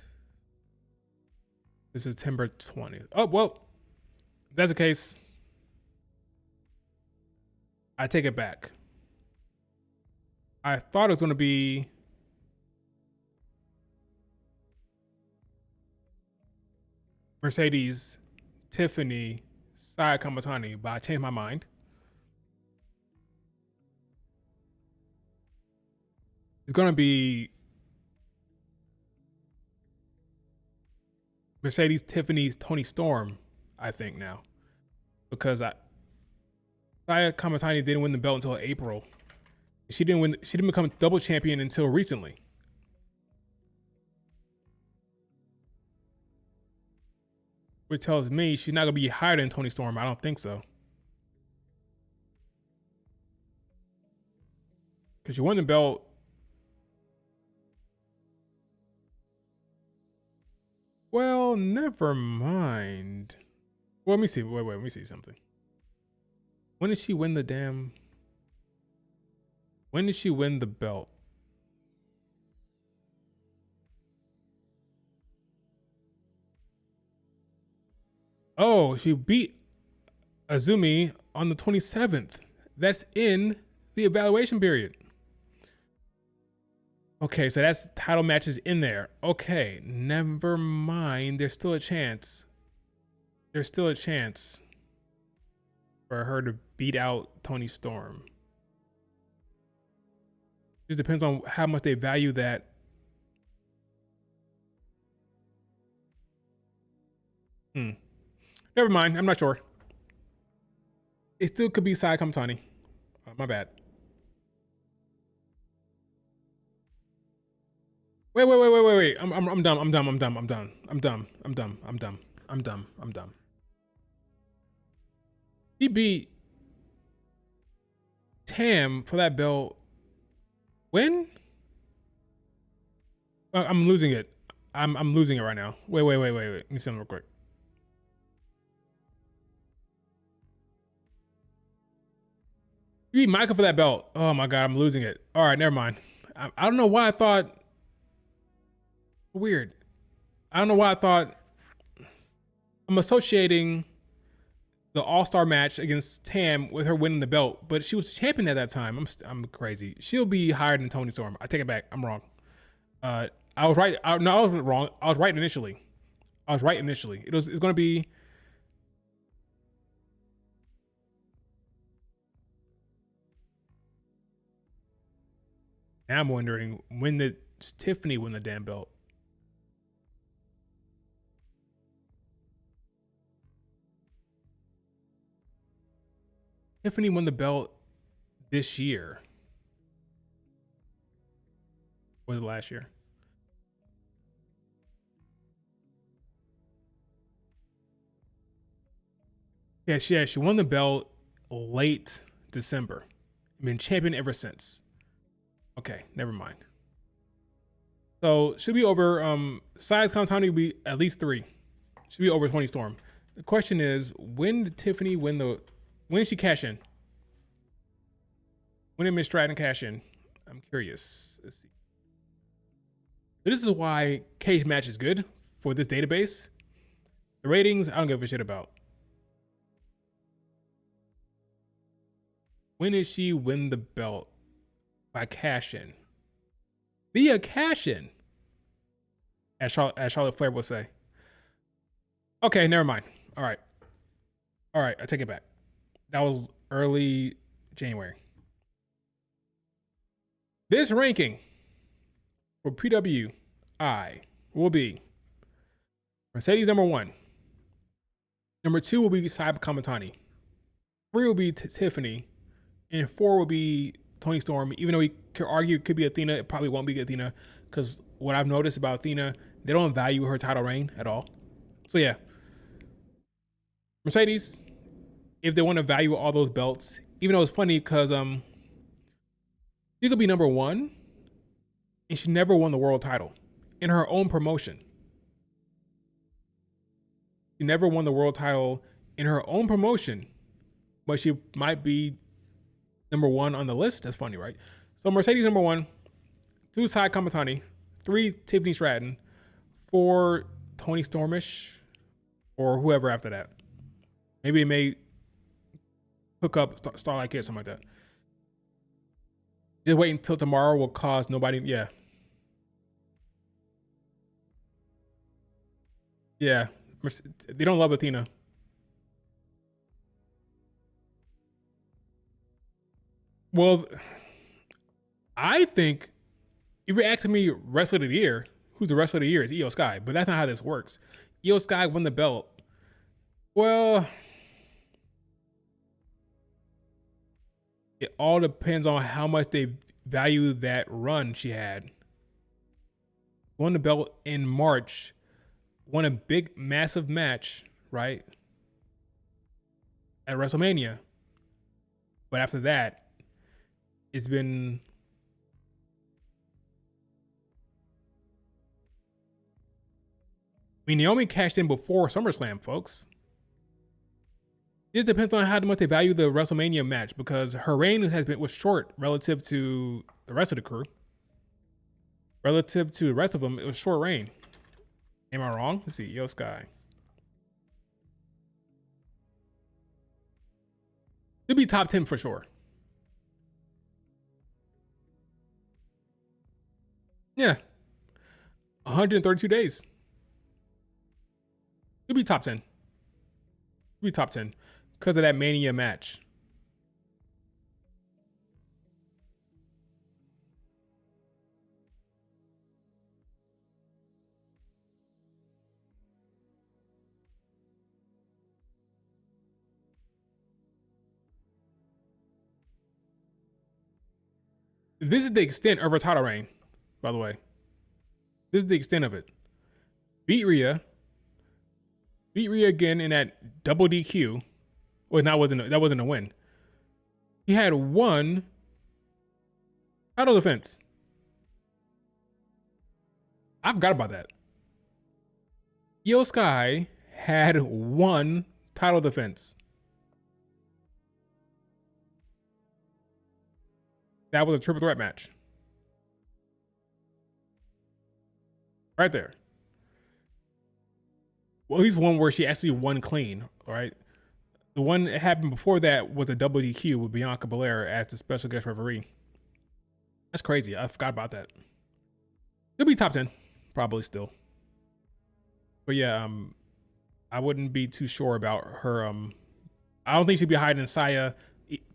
A: to September 20th. Oh, well, if that's the case, I take it back. I thought it was going to be Mercedes, Tiffany, Saya Kamatani, but I changed my mind. It's going to be Mercedes, Tiffany, Toni Storm, I think now. Because Saya Kamatani didn't win the belt until April. She didn't become double champion until recently. Which tells me she's not gonna be higher than Toni Storm. I don't think so. Because she won the belt. Well, never mind. Well, let me see. Wait, let me see something. When did she win the damn... When did she win the belt? Oh, she beat Azumi on the 27th. That's in the evaluation period. Okay, so that's title matches in there. Okay, never mind. There's still a chance. There's still a chance for her to beat out Toni Storm. Just depends on how much they value that. Never mind. I'm not sure. It still could be Sai Kamatani. My bad. Wait. I'm dumb. I'm dumb. I'm dumb. I'm dumb. I'm dumb. I'm dumb. I'm dumb. I'm dumb. I'm dumb. He beat Tam for that belt. When? I'm losing it. I'm losing it right now. Wait. Let me see them real quick. You beat Micah for that belt. Oh my god, I'm losing it. All right, never mind. I don't know why I thought. Weird. I don't know why I thought. I'm associating the All-Star match against Tam with her winning the belt, but she was champion at that time. I'm crazy. She'll be higher than Toni Storm. I take it back. I'm wrong. I was right. No, I wasn't wrong. I was right initially. It's going to be. Now I'm wondering, when did Tiffany win the damn belt? Tiffany won the belt this year. Was it last year? Yeah, she won the belt late December. Been champion ever since. Okay, never mind. So should be over. Size Kamatani will be at least 3. Should be over Toni Storm. The question is, when did Tiffany win the? When did she cash in? When did Miss Stratton cash in? I'm curious. Let's see. This is why cage match is good for this database. The ratings, I don't give a shit about. When did she win the belt? By cash in. Via cash in. As Charlotte Flair will say. Okay, never mind. All right, I take it back. That was early January. This ranking for PWI will be Mercedes number 1. Number 2 will be Cyber Kamatani. 3 will be Tiffany. And 4 will be Toni Storm. Even though we could argue it could be Athena, it probably won't be Athena. Because what I've noticed about Athena, they don't value her title reign at all. So yeah. Mercedes, if they want to value all those belts, even though it's funny because she could be number 1 and she never won the world title in her own promotion. She never won the world title in her own promotion, but she might be number 1 on the list. That's funny, right? So Mercedes number 1, 2 Sai Kamatani, 3 Tiffany Stratton, 4 Toni Stormish, or whoever after that. Maybe it may hook up Starlight Kid, something like that. Just wait until tomorrow will cause nobody. Yeah. Yeah. They don't love Athena. Well, I think if you're asking me wrestler of the year, who's the wrestler of the year is Io Sky, but that's not how this works. Io Sky won the belt. Well, it all depends on how much they value that run she had. Won the belt in March, won a big, massive match, right? At WrestleMania. But after that, it's been. I mean, Naomi cashed in before SummerSlam, folks. It depends on how much they value the WrestleMania match because her reign was short relative to the rest of the crew. Relative to the rest of them, it was short reign. Am I wrong? Let's see. Io Sky. She'll be top 10 for sure. Yeah, 132 days. She'll be top 10. She'll be top 10 because of that Mania match. This is the extent of her title reign, by the way. This is the extent of it. Beat Rhea. Beat Rhea again in that double DQ. Well, that wasn't a win. He had one title defense. I forgot about that. Io Sky had one title defense. That was a triple threat match. Right there. Well, at least one where she actually won clean, right? The one that happened before that was a double DQ with Bianca Belair as the special guest referee. That's crazy. I forgot about that. She'll be top 10, probably still. But yeah, I wouldn't be too sure about her. I don't think she'd be higher than Saya,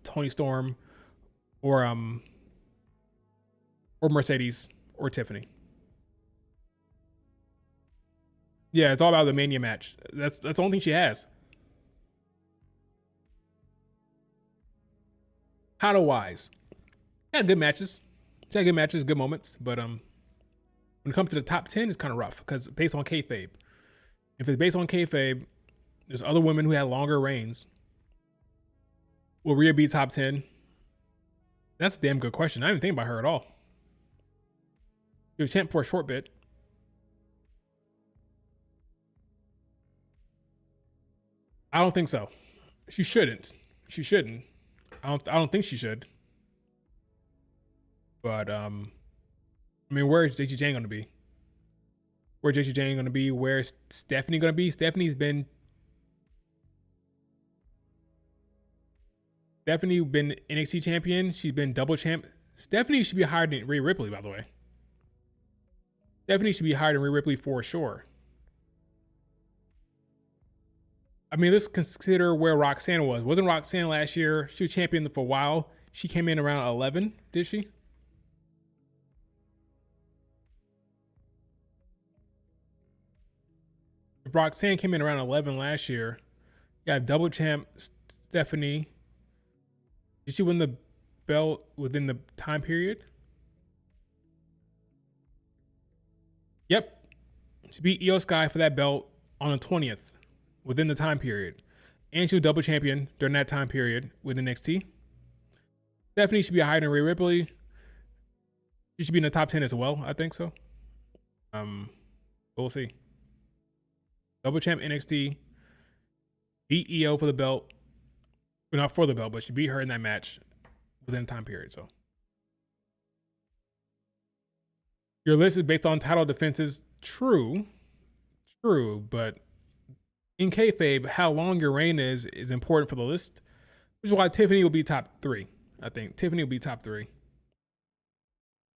A: Toni Storm, or Mercedes or Tiffany. Yeah, it's all about the Mania match. That's the only thing she has. Title wise, she had good matches. She had good matches, good moments. But when it comes to the top 10, it's kind of rough because based on kayfabe. If it's based on kayfabe, there's other women who had longer reigns. Will Rhea be top 10? That's a damn good question. I didn't think about her at all. She was champ for a short bit. I don't think so. She shouldn't. She shouldn't. I don't think she should. But I mean, where is JC Jane gonna be? Where's JC Jane gonna be? Where's Stephanie gonna be? Stephanie been NXT champion. She's been double champ. Stephanie should be higher than Rhea Ripley, by the way. Stephanie should be higher than Rhea Ripley for sure. I mean, let's consider where Roxanne was. Wasn't Roxanne last year? She was champion for a while. She came in around 11, did she? If Roxanne came in around 11 last year, you have double champ Stephanie. Did she win the belt within the time period? Yep. She beat Io Sky for that belt on the 20th within the time period. And she was double champion during that time period with NXT. Stephanie should be higher than Rhea Ripley. She should be in the top 10 as well. I think so. We'll see. Double champ NXT. Beat Io for the belt. Well, not for the belt, but she beat her in that match within the time period. So your list is based on title defenses. True, but in kayfabe, how long your reign is important for the list, which is why Tiffany will be top 3. I think Tiffany will be top 3.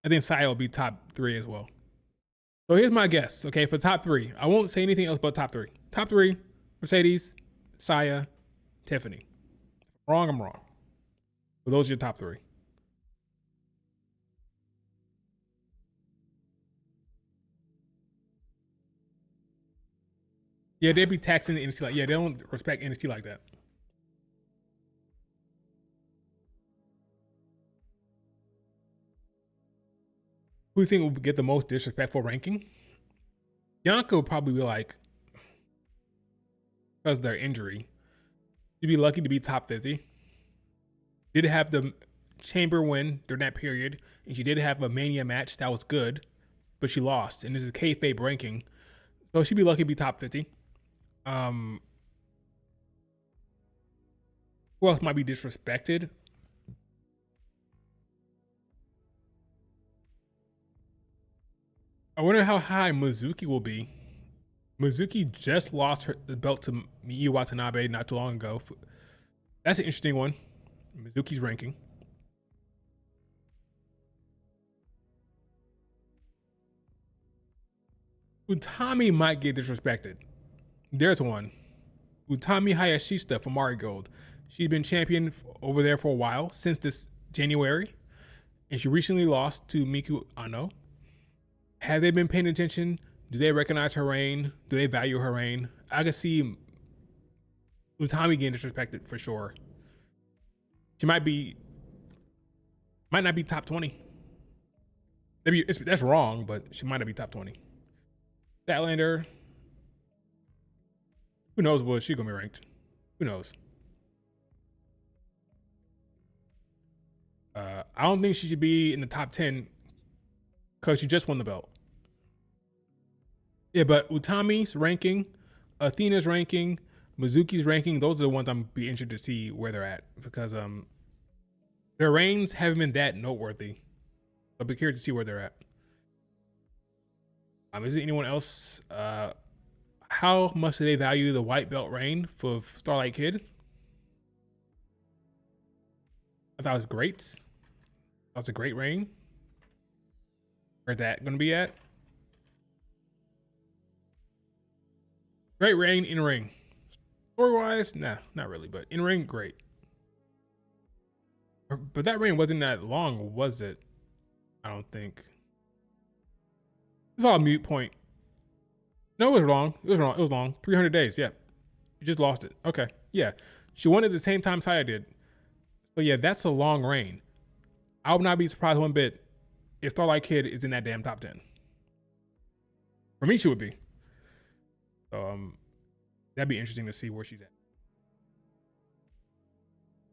A: I think Saya will be top 3 as well. So here's my guess. Okay, for top 3, I won't say anything else but top 3. Top 3: Mercedes, Saya, Tiffany. If I'm wrong, I'm wrong. So those are your top 3. Yeah, they'd be taxing the NXT like, yeah, they don't respect NXT like that. Who do you think will get the most disrespectful ranking? Bianca will probably be like, because of their injury, she'd be lucky to be top 50. Did have the Chamber win during that period, and she did have a Mania match that was good, but she lost, and this is kayfabe ranking, so she'd be lucky to be top 50. Who else might be disrespected? I wonder how high Mizuki will be. Mizuki just lost the belt to Miyu Watanabe not too long ago. That's an interesting one. Mizuki's ranking. Utami might get disrespected. There's one. Utami Hayashishita from Marigold. She's been champion over there for a while, since this January, and she recently lost to Miku Ano. Have they been paying attention? Do they recognize her reign? Do they value her reign? I can see Utami getting disrespected for sure. She might not be top 20. Maybe that's wrong, but she might not be top 20. Statlander, who knows where she's gonna be ranked? Who knows? I don't think she should be in the top 10 because she just won the belt. Yeah, but Utami's ranking, Athena's ranking, Mizuki's ranking, those are the ones I'm be interested to see where they're at, because their reigns haven't been that noteworthy. I'll be curious to see where they're at. Is there anyone else? How much do they value the white belt reign for Starlight Kid? I thought it was great. That was a great reign. Where's that gonna be at? Great reign in ring. Story wise, nah, not really, but in ring, great. But that reign wasn't that long, was it? I don't think. It's all a mute point. No, it was wrong. It was wrong. It was long. 300 days. Yeah. You just lost it. Okay. Yeah. She won at the same time Saya did. So yeah, that's a long reign. I would not be surprised one bit if Starlight Kid is in that damn top 10. For me, she would be. So that'd be interesting to see where she's at.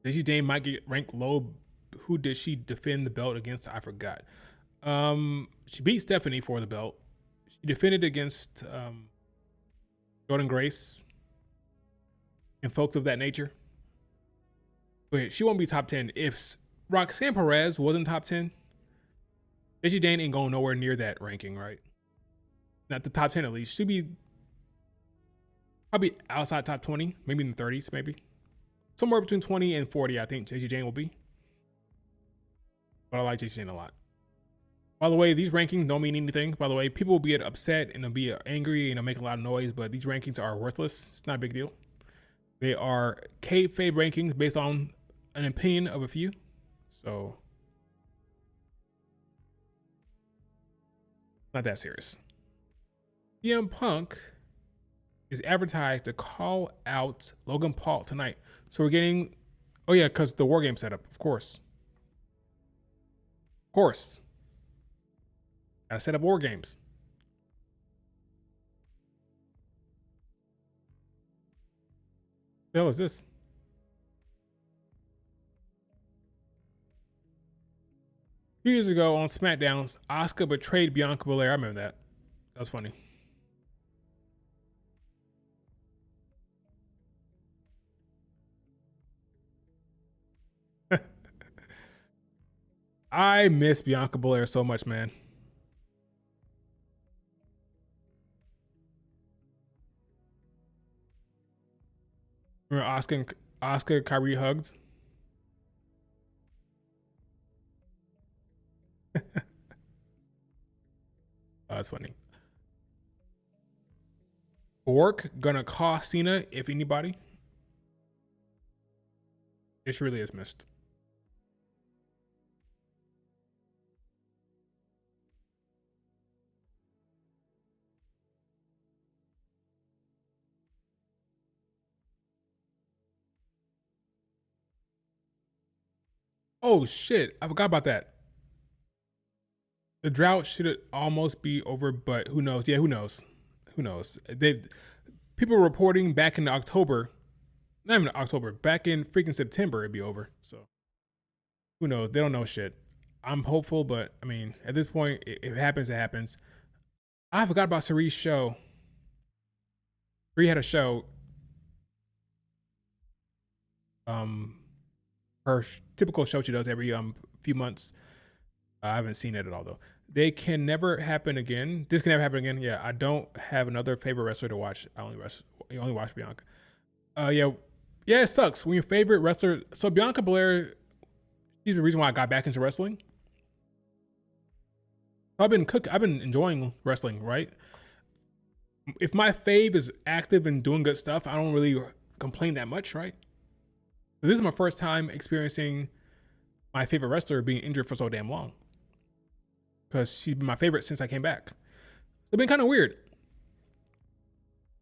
A: Daisy Dane might get ranked low. Who did she defend the belt against? I forgot. She beat Stephanie for the belt. She defended against Jordan Grace and folks of that nature. But she won't be top 10. If Roxanne Perez wasn't top 10, Daisy Dane ain't going nowhere near that ranking, right? Not the top 10 at least. She'll be probably outside top 20, maybe in the 30s, maybe. Somewhere between 20 and 40, I think Daisy Dane will be. But I like Daisy Dane a lot. By the way, these rankings don't mean anything. By the way, people will get upset and they'll be angry and they'll make a lot of noise, but these rankings are worthless. It's not a big deal. They are kayfabe rankings based on an opinion of a few. So, not that serious. CM Punk is advertised to call out Logan Paul tonight. So we're getting, oh yeah, because the War Game setup, of course. Of course. Gotta set up War Games. What the hell is this? A few years ago on SmackDown, Asuka betrayed Bianca Belair. I remember that. That was funny. I miss Bianca Belair so much, man. Remember Asuka and Kyrie hugged? Oh, that's funny. Bork gonna cost Cena, if anybody. It really is missed. Oh shit, I forgot about that. The drought should almost be over, but who knows? Yeah, who knows? Who knows? People were reporting back in October, not even October, back in freaking September, it'd be over. So who knows? They don't know shit. I'm hopeful, but I mean, at this point, if it happens, it happens. I forgot about Cerie's show. Cerie had a show. Her typical show she does every few months. I haven't seen it at all though. They can never happen again. This can never happen again. Yeah, I don't have another favorite wrestler to watch. I only watch Bianca. Yeah, Yeah, it sucks when your favorite wrestler. So Bianca Belair, she's the reason why I got back into wrestling. I've been enjoying wrestling, right? If my fave is active and doing good stuff, I don't really complain that much, right? So this is my first time experiencing my favorite wrestler being injured for so damn long because she's been my favorite since I came back. It's been kind of weird.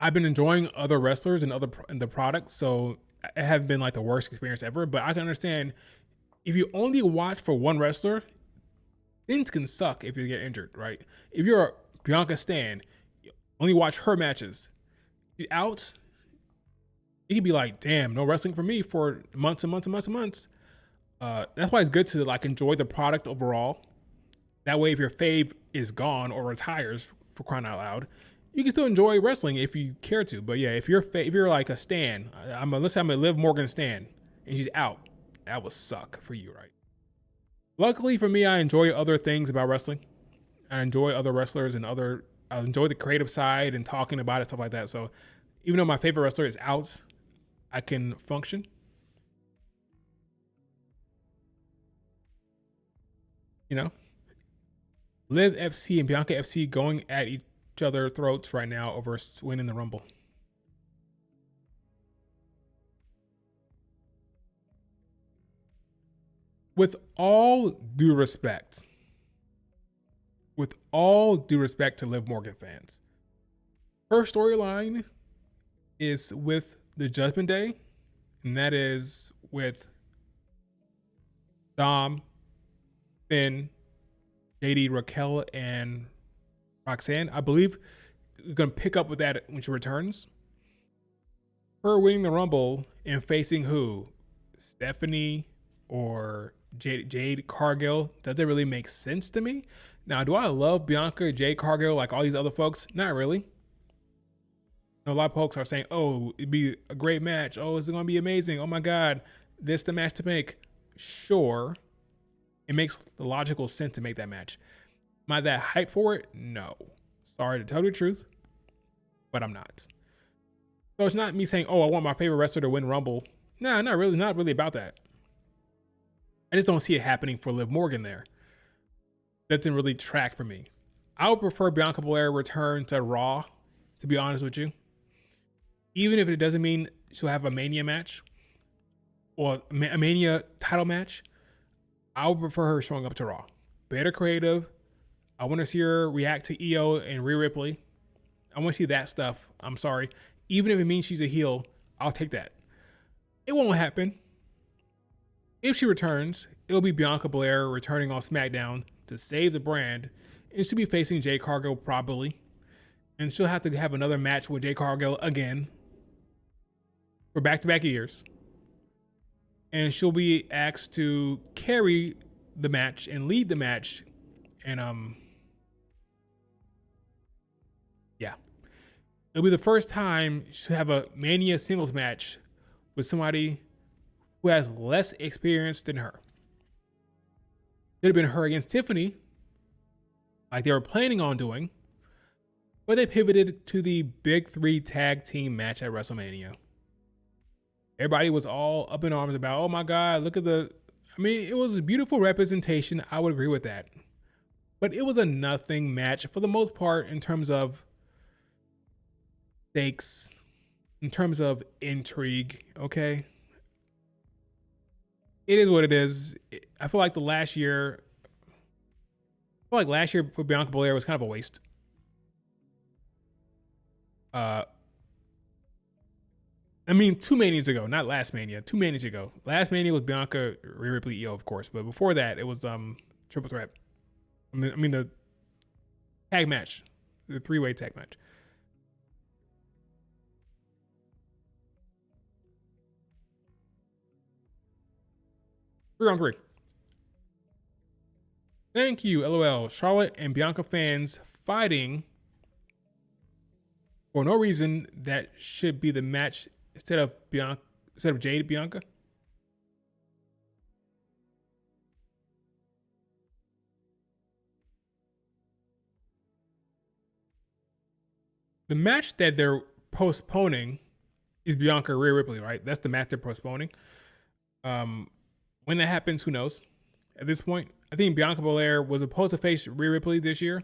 A: I've been enjoying other wrestlers and the products, so it hasn't been like the worst experience ever. But I can understand if you only watch for one wrestler, things can suck if you get injured, right? If you're a Bianca Stan, you only watch her matches. She's out, it could be like, damn, no wrestling for me for months and months and months and months. That's why it's good to like enjoy the product overall. That way, if your fave is gone or retires, for crying out loud, you can still enjoy wrestling if you care to. But yeah, if you're like a stan, let's say I'm a Liv Morgan stan, and she's out, that would suck for you, right? Luckily for me, I enjoy other things about wrestling. I enjoy other wrestlers and I enjoy the creative side and talking about it, stuff like that. So even though my favorite wrestler is out, I can function. You know, Liv FC and Bianca FC going at each other throats right now over winning the Rumble. With all due respect, to Liv Morgan fans, her storyline is with the Judgment Day, and that is with Dom, Finn, JD, Raquel, and Roxanne. I believe we're going to pick up with that when she returns. Her winning the Rumble and facing who? Stephanie or Jade Cargill doesn't really make sense to me. Now, do I love Bianca, Jade Cargill like all these other folks? Not really. A lot of folks are saying, oh, it'd be a great match. Oh, it's going to be amazing. Oh my God, this the match to make. Sure, it makes the logical sense to make that match. Am I that hyped for it? No. Sorry to tell you the truth, but I'm not. So it's not me saying, oh, I want my favorite wrestler to win Rumble. Nah, not really about that. I just don't see it happening for Liv Morgan there. That doesn't really track for me. I would prefer Bianca Belair return to Raw, to be honest with you. Even if it doesn't mean she'll have a Mania match or a Mania title match, I would prefer her showing up to Raw. Better creative. I want to see her react to EO and Rhea Ripley. I want to see that stuff. I'm sorry. Even if it means she's a heel, I'll take that. It won't happen. If she returns, it'll be Bianca Belair returning on SmackDown to save the brand, and she'll be facing Jade Cargill probably. And she'll have to have another match with Jade Cargill again for back-to-back years. And she'll be asked to carry the match and lead the match. And yeah. It'll be the first time she'll have a Mania singles match with somebody who has less experience than her. Could have been her against Tiffany, like they were planning on doing, but they pivoted to the Big Three tag team match at WrestleMania. Everybody was all up in arms about, oh my God, look at it was a beautiful representation. I would agree with that. But it was a nothing match for the most part in terms of stakes, in terms of intrigue, okay? It is what it is. I feel like last year for Bianca Belair was kind of a waste. Two Manias ago, not last Mania, 2 Manias ago. Last Mania was Bianca, Rhea Ripley, EO, of course, but before that, it was Triple Threat. The tag match, the 3-way tag match. Three on three. Thank you, LOL. Charlotte and Bianca fans fighting for no reason. That should be the match instead of Jade Bianca. The match that they're postponing is Bianca Rhea Ripley, right? That's the match they're postponing. When that happens, who knows? At this point, I think Bianca Belair was supposed to face Rhea Ripley this year,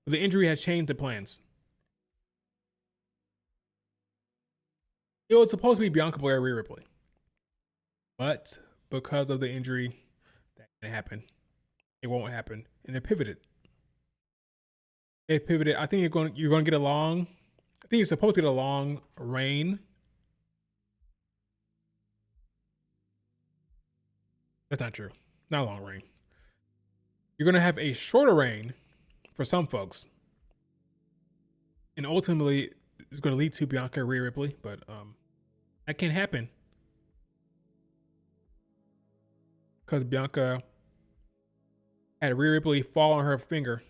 A: but the injury has changed the plans. It was supposed to be Bianca Belair, Rhea Ripley, but because of the injury, that can happen. It won't happen, and they pivoted. They pivoted. I think you're going to get a long. I think you're supposed to get a long reign. That's not true. Not a long reign. You're going to have a shorter reign for some folks, and ultimately, it's going to lead to Bianca Rhea Ripley, but that can't happen because Bianca had Rhea Ripley fall on her finger.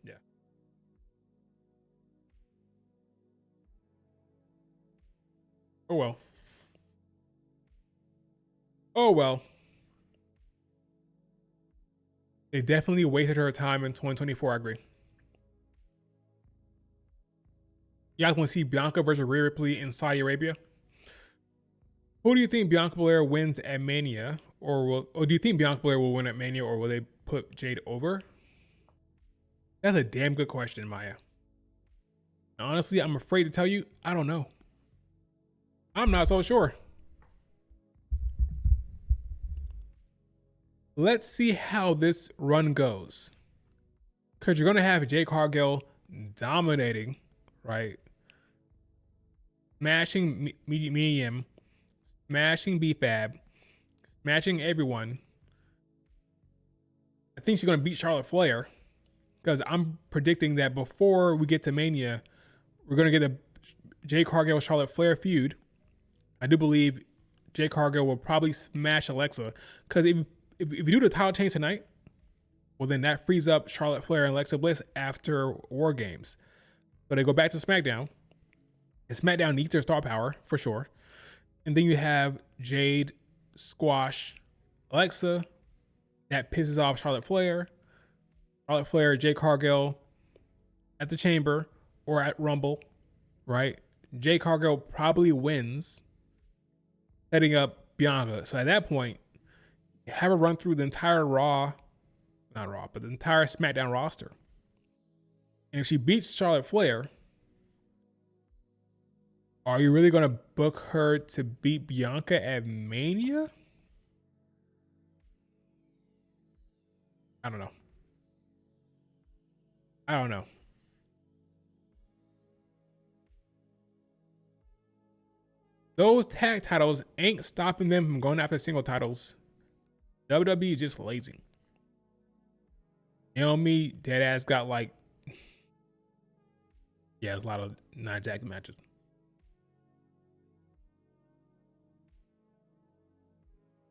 A: Yeah. Oh well. Oh well. They definitely wasted her time in 2024. I agree. You guys want to see Bianca versus Rhea Ripley in Saudi Arabia? Who do you think Bianca Belair wins at Mania, or do you think Bianca Belair will win at Mania, or will they put Jade over? That's a damn good question, Maya. Honestly, I'm afraid to tell you, I don't know. I'm not so sure. Let's see how this run goes. Because you're going to have Jade Cargill dominating, right? Smashing medium, smashing B-Fab, smashing everyone. I think she's going to beat Charlotte Flair. Because I'm predicting that before we get to Mania, we're going to get a Jade Cargill Charlotte Flair feud. I do believe Jade Cargill will probably smash Alexa. Because if you do the title change tonight, well, then that frees up Charlotte Flair and Alexa Bliss after War Games. So they go back to SmackDown. And SmackDown needs their star power, for sure. And then you have Jade squash Alexa. That pisses off Charlotte Flair. Charlotte Flair, Jade Cargill at the Chamber or at Rumble, right? Jade Cargill probably wins, setting up Bianca. So at that point, you have her run through the entire Raw, not Raw, but the entire SmackDown roster. And if she beats Charlotte Flair, are you really going to book her to beat Bianca at Mania? I don't know. Those tag titles ain't stopping them from going after single titles. WWE is just lazy. Naomi deadass got like, yeah, there's a lot of non-jacked matches.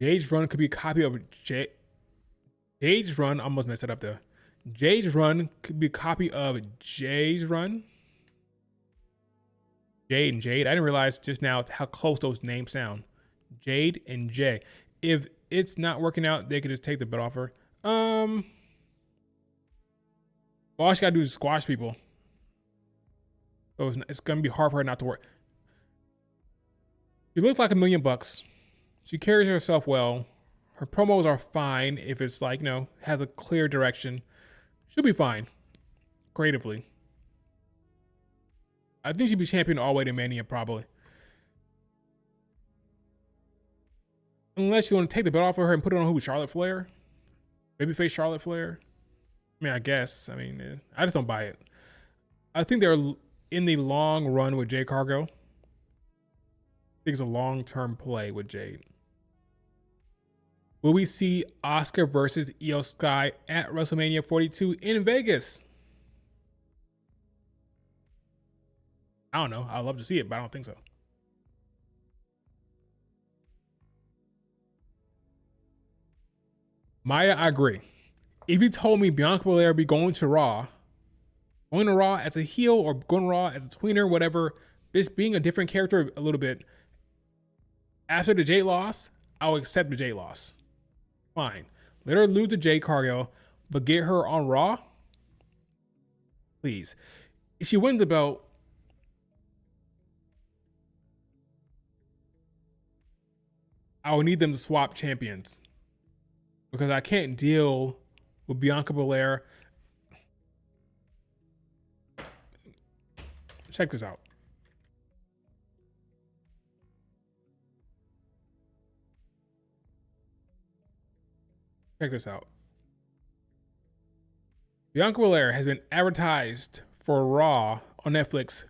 A: Jade's run could be a copy of Jade's run. I almost messed it up there. Jade's run could be a copy of Jay's run. Jade and Jade. I didn't realize just now how close those names sound. Jade and Jay. If it's not working out, they could just take the bet off her. All she gotta do is squash people. So it's gonna be hard for her not to work. She looks like $1 million. She carries herself well. Her promos are fine if it's like, has a clear direction. She'll be fine creatively. I think she'll be champion all the way to Mania, probably. Unless you want to take the belt off of her and put it on who? Charlotte Flair? Babyface Charlotte Flair? I mean, I guess. I mean, I just don't buy it. I think they're in the long run with Jade Cargill. I think it's a long-term play with Jade. Will we see Asuka versus Io Sky at WrestleMania 42 in Vegas? I don't know. I'd love to see it, but I don't think so. Maya, I agree. If you told me Bianca Belair be going to Raw as a heel or going to Raw as a tweener, whatever, just being a different character a little bit, after the Jade loss, I'll accept the Jade loss. Fine. Let her lose to Jade Cargill, but get her on Raw? Please. If she wins the belt, I will need them to swap champions because I can't deal with Bianca Belair. Check this out. Check this out. Bianca Belair has been advertised for Raw on Netflix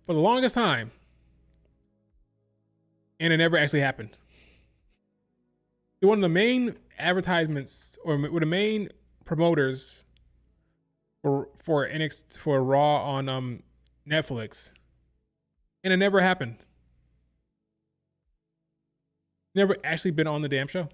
A: for the longest time, and it never actually happened. One of the main advertisements or the main promoters for NXT for Raw on Netflix, and it never happened. Never actually been on the damn show.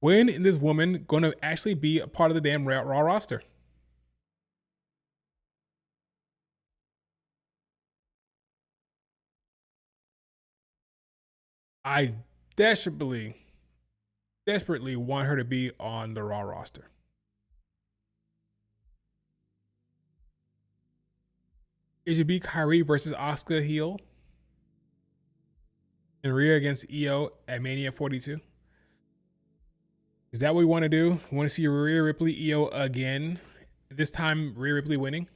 A: When is this woman going to actually be a part of the damn Raw roster? I desperately want her to be on the Raw roster. It should be Kyrie versus Asuka heel and Rhea against Io at Mania 42. Is that what we want to do? We want to see Rhea Ripley Io again. This time Rhea Ripley winning.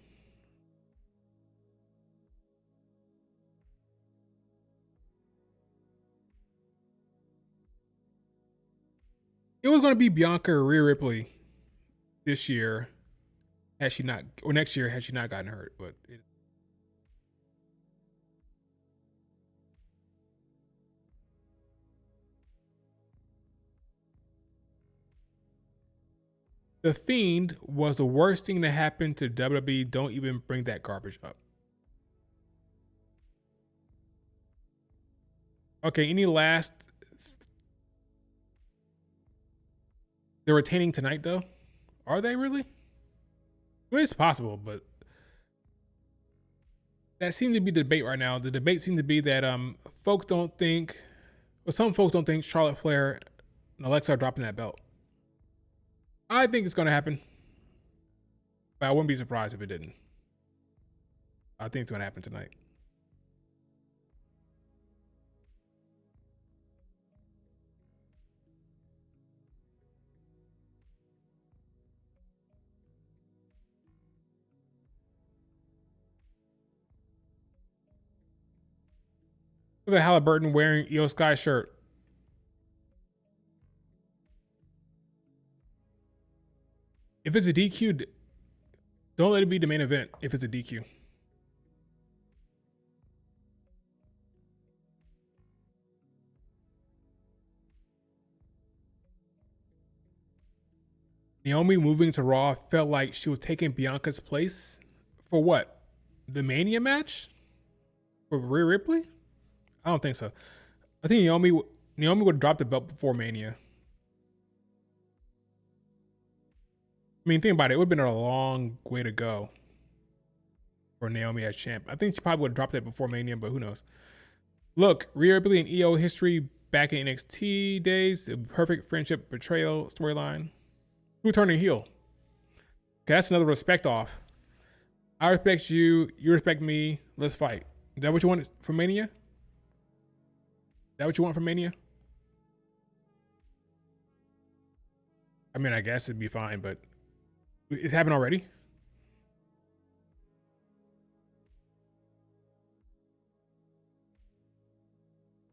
A: It was going to be Bianca or Rhea Ripley this year, had she not, or next year had she not gotten hurt. But The Fiend was the worst thing that happened to WWE. Don't even bring that garbage up. Okay, any last? They're retaining tonight, though. Are they really? I mean, it's possible, but that seems to be the debate right now. The debate seems to be that folks don't think, or some folks don't think Charlotte Flair and Alexa are dropping that belt. I think it's going to happen, but I wouldn't be surprised if it didn't. I think it's going to happen tonight. Look at Halliburton wearing Io Sky shirt. If it's a DQ, don't let it be the main event if it's a DQ. Naomi moving to Raw felt like she was taking Bianca's place for what? The Mania match? For Rhea Ripley? I don't think so. I think Naomi would have dropped the belt before Mania. I mean, think about it. It would have been a long way to go for Naomi as champ. I think she probably would have dropped it before Mania, but who knows? Look, Rhea Ripley and Io history back in NXT days. A perfect friendship betrayal storyline. Who turned a heel? Okay, that's another respect off. I respect you. You respect me. Let's fight. Is that what you want for Mania? Is that what you want for Mania? I mean, I guess it'd be fine, but it's happened already.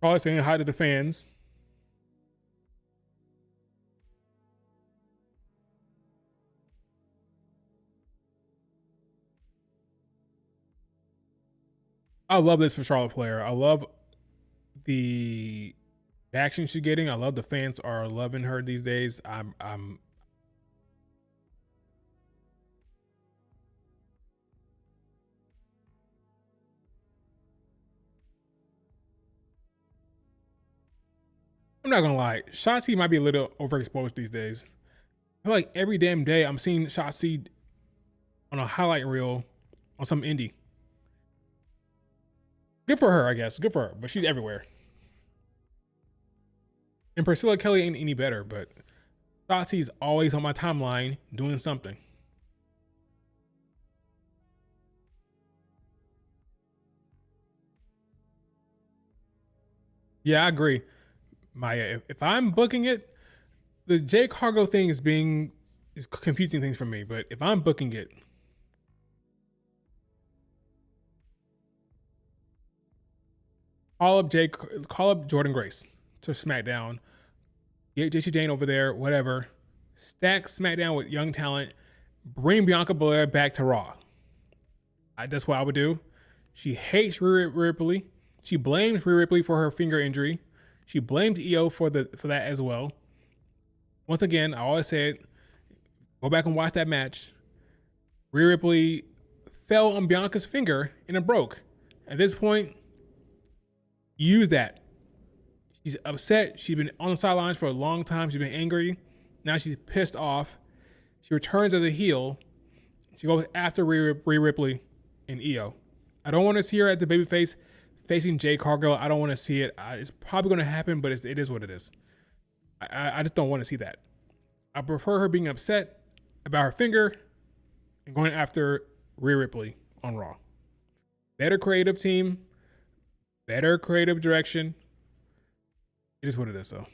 A: Probably saying hi to the fans. I love this for Charlotte Flair. I love the action she's getting. I love the fans are loving her these days. I'm not gonna lie, Shotzi might be a little overexposed these days. I feel like every damn day I'm seeing Shotzi on a highlight reel on some indie. Good for her, I guess. Good for her, but she's everywhere. And Priscilla Kelly ain't any better, but Shotzi's always on my timeline doing something. Yeah, I agree. If I'm booking it, the Jade Cargo thing is confusing things for me. But if I'm booking it, call up Jordan Grace to SmackDown. Get JC Jane over there, whatever. Stack SmackDown with young talent. Bring Bianca Belair back to Raw. That's what I would do. She hates Rhea Ripley. She blames Rhea Ripley for her finger injury. She blames EO for that as well. Once again, I always said, go back and watch that match. Rhea Ripley fell on Bianca's finger and it broke. At this point, use that. She's upset. She's been on the sidelines for a long time. She's been angry. Now she's pissed off. She returns as a heel. She goes after Rhea Ripley and EO. I don't want to see her as the babyface facing Jade Cargill. I don't want to see it. It's probably going to happen, but it is what it is. I just don't want to see that. I prefer her being upset about her finger and going after Rhea Ripley on Raw. Better creative team, better creative direction. It is what it is, though.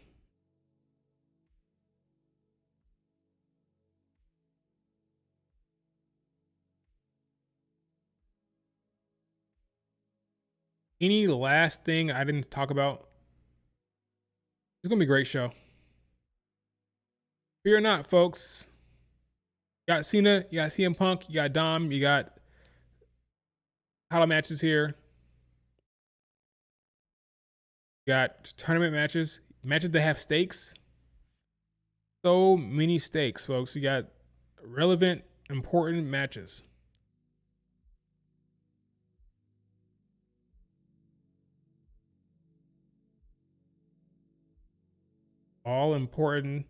A: Any last thing I didn't talk about? It's gonna be a great show. Fear not, folks. You got Cena, you got CM Punk, you got Dom, you got title matches here. You got tournament matches, matches that have stakes. So many stakes, folks. You got relevant, important matches. All important,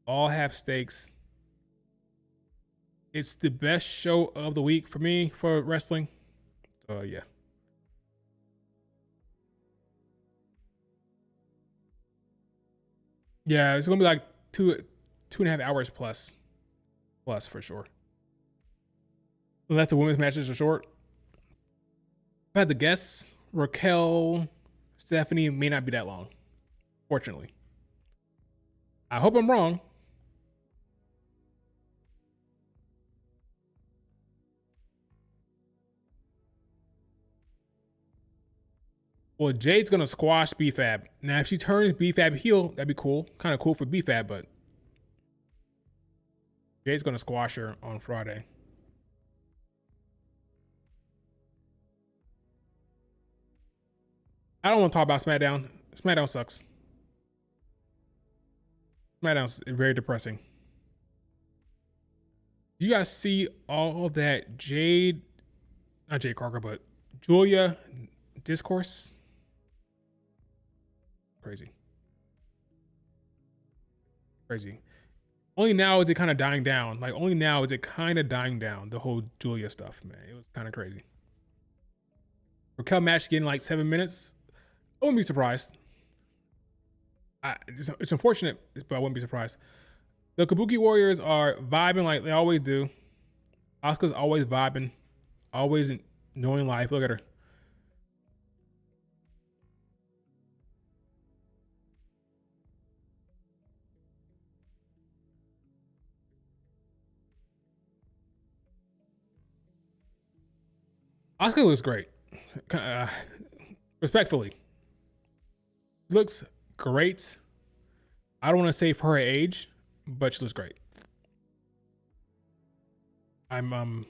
A: all have stakes. It's the best show of the week for me for wrestling. So yeah. Yeah, it's gonna be like two and a half hours plus for sure. Unless the women's matches are short. If I had to guess, Raquel, Stephanie may not be that long. Fortunately, I hope I'm wrong. Well, Jade's gonna squash BFAB. Now, if she turns BFAB heel, that'd be cool. Kind of cool for BFAB, but Jade's gonna squash her on Friday. I don't want to talk about SmackDown. SmackDown sucks. SmackDown's very depressing. You guys see all that not Jade Carter, but Julia discourse? Crazy. Crazy. Only now is it kind of dying down. Like, only now is it kind of dying down, the whole Julia stuff, man. It was kind of crazy. Raquel match getting like 7 minutes. I wouldn't be surprised. It's unfortunate, but I wouldn't be surprised. The Kabuki Warriors are vibing like they always do. Asuka's always vibing, always knowing life. Look at her. Asuka looks great. Uh, Respectfully, looks great. I don't want to say for her age, but she looks great. I'm um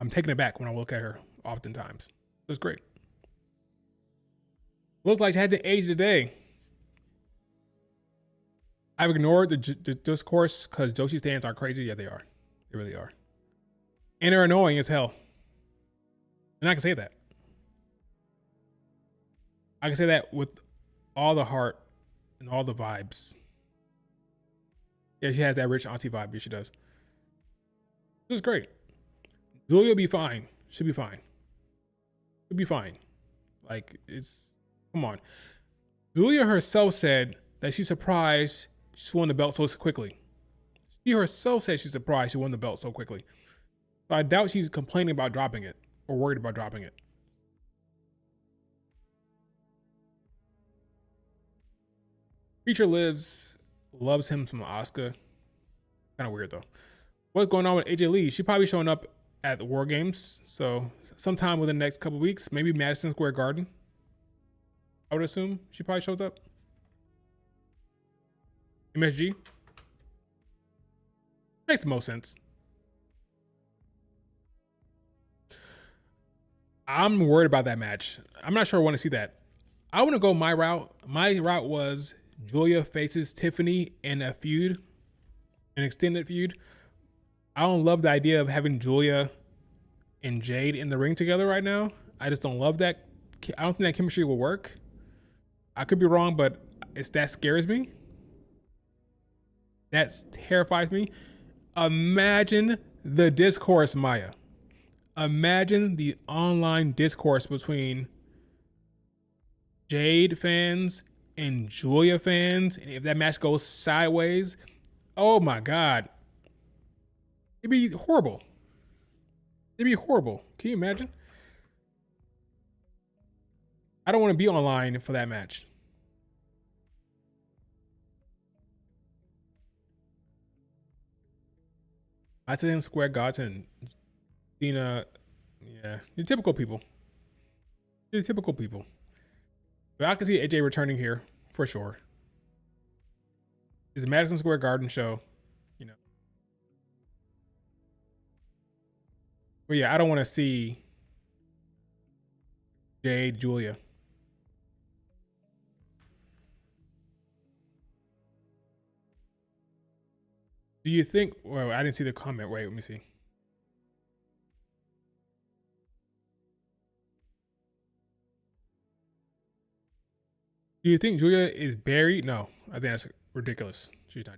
A: I'm taken aback when I look at her. Oftentimes, looks great. Looks like she had to age today. I've ignored the discourse because Joshi stands are crazy. Yeah, they are. They really are. And they're annoying as hell. And I can say that. I can say that with all the heart and all the vibes. Yeah, she has that rich auntie vibe. Yeah, she does. It was great. Julia will be fine. She'll be fine. She'll be fine. Like, come on. Julia herself said that she's surprised she won the belt so quickly. She herself said she's surprised she won the belt so quickly. So I doubt she's complaining about dropping it or worried about dropping it. Preacher Lives loves him from Asuka. Kind of weird though. What's going on with AJ Lee? She probably showing up at the War Games, so sometime within the next couple weeks, maybe Madison Square Garden. I would assume she probably shows up. MSG makes the most sense. I'm worried about that match. I'm not sure I want to see that. I want to go my route. My route was Julia faces Tiffany in a feud, an extended feud. I don't love the idea of having Julia and Jade in the ring together right now. I just don't love that. I don't think that chemistry will work. I could be wrong, but that scares me. That terrifies me. Imagine the discourse, Maya. Imagine the online discourse between Jade fans and Julia fans, and if that match goes sideways, oh my god, it'd be horrible. It'd be horrible. Can you imagine? I don't want to be online for that match. Madison Square Garden, Cena, yeah, you're typical people. You're typical people. But I can see AJ returning here for sure. It's a Madison Square Garden show, you know. But yeah, I don't want to see Jade, Julia. Do you think? Well, I didn't see the comment. Wait, let me see. Do you think Julia is buried? No, I think that's ridiculous. She's not.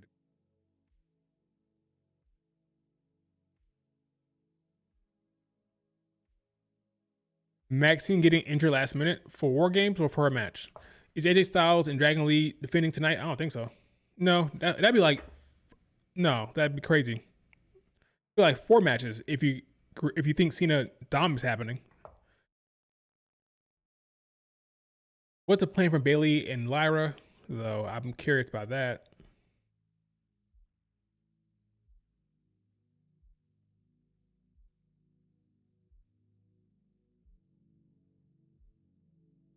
A: Maxine getting injured last minute for War Games or for a match? Is AJ Styles and Dragon Lee defending tonight? I don't think so. No, that'd be like, no, that'd be crazy. Be like 4 matches if you think Cena Dom is happening. What's the plan for Bailey and Lyra? Though I'm curious about that.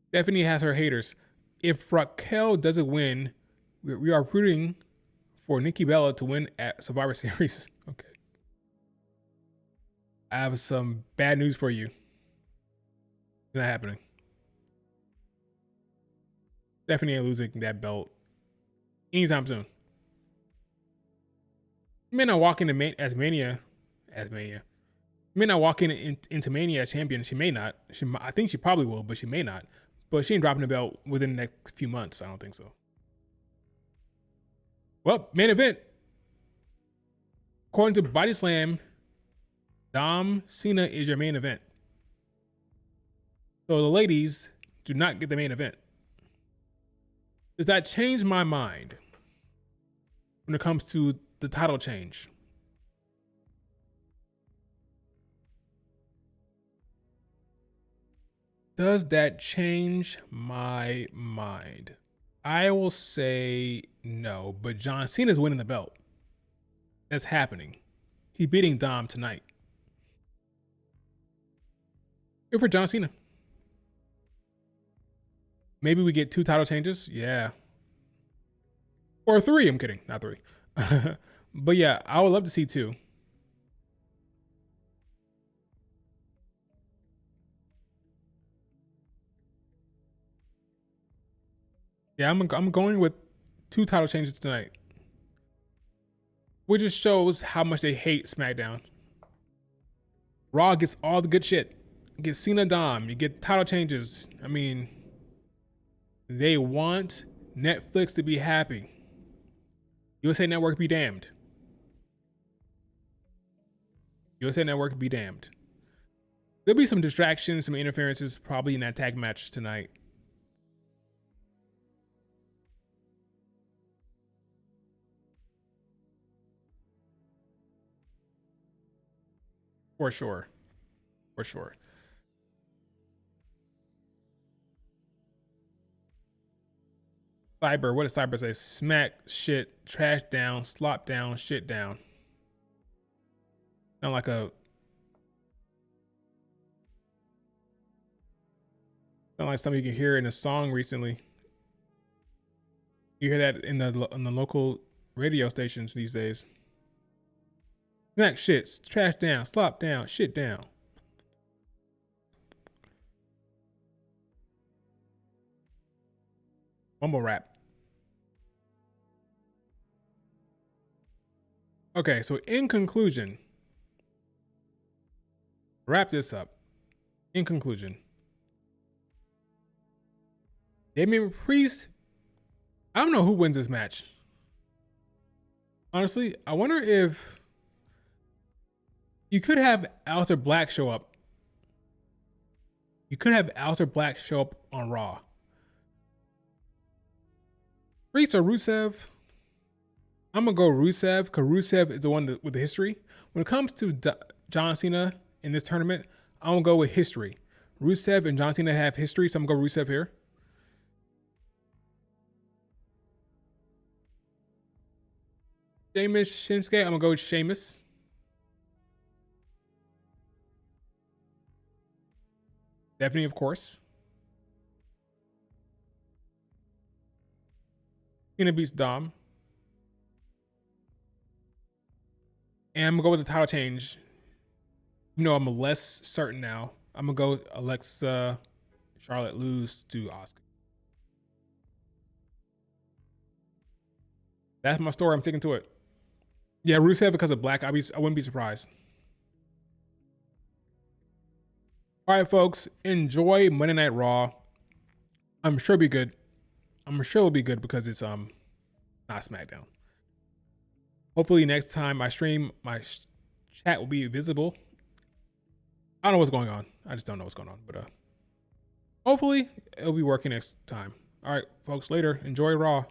A: Stephanie has her haters. If Raquel doesn't win, we are rooting for Nikki Bella to win at Survivor Series. Okay. I have some bad news for you. It's not happening. Stephanie ain't losing that belt anytime soon. You may not walk into Mania. You may not walk into Mania as champion. She may not. I think she probably will, but she may not. But she ain't dropping the belt within the next few months. I don't think so. Well, main event. According to Body Slam, Dom Cena is your main event. So the ladies do not get the main event. Does that change my mind when it comes to the title change? Does that change my mind? I will say no, but John Cena's winning the belt. That's happening. He's beating Dom tonight. Good for John Cena. Maybe we get 2 title changes. Yeah. Or 3. I'm kidding. Not 3. But yeah, I would love to see 2. Yeah, I'm going with 2 title changes tonight. Which just shows how much they hate SmackDown. Raw gets all the good shit. You get Cena Dom. You get title changes. I mean, they want Netflix to be happy. USA Network be damned. USA Network be damned. There'll be some distractions, some interferences probably in that tag match tonight. For sure. For sure. Cyber, what does Cyber say? Smack, shit, trash down, slop down, shit down. Sound like something you can hear in a song recently. You hear that in the local radio stations these days. Smack shit, trash down, slop down, shit down. Mumble rap. Okay, so in conclusion, wrap this up. In conclusion, Damian Priest, I don't know who wins this match. Honestly, I wonder if you could have Aleister Black show up. You could have Aleister Black show up on Raw. Priest or Rusev? I'm gonna go Rusev because Rusev is the one with the history. When it comes to John Cena in this tournament, I'm gonna go with history. Rusev and John Cena have history, so I'm gonna go Rusev here. Sheamus, Shinsuke, I'm gonna go with Sheamus. Stephanie, of course. Cena beats Dom. And I'm gonna go with the title change. You know, I'm less certain now. I'm gonna go Alexa Charlotte lose to Asuka. That's my story. I'm sticking to it. Yeah, Rusev because of Black. I wouldn't be surprised. All right, folks, enjoy Monday Night Raw. I'm sure it'll be good. I'm sure it'll be good because it's not SmackDown. Hopefully next time I stream, my chat will be visible. I don't know what's going on. I just don't know what's going on, but hopefully it'll be working next time. All right, folks, later. Enjoy Raw.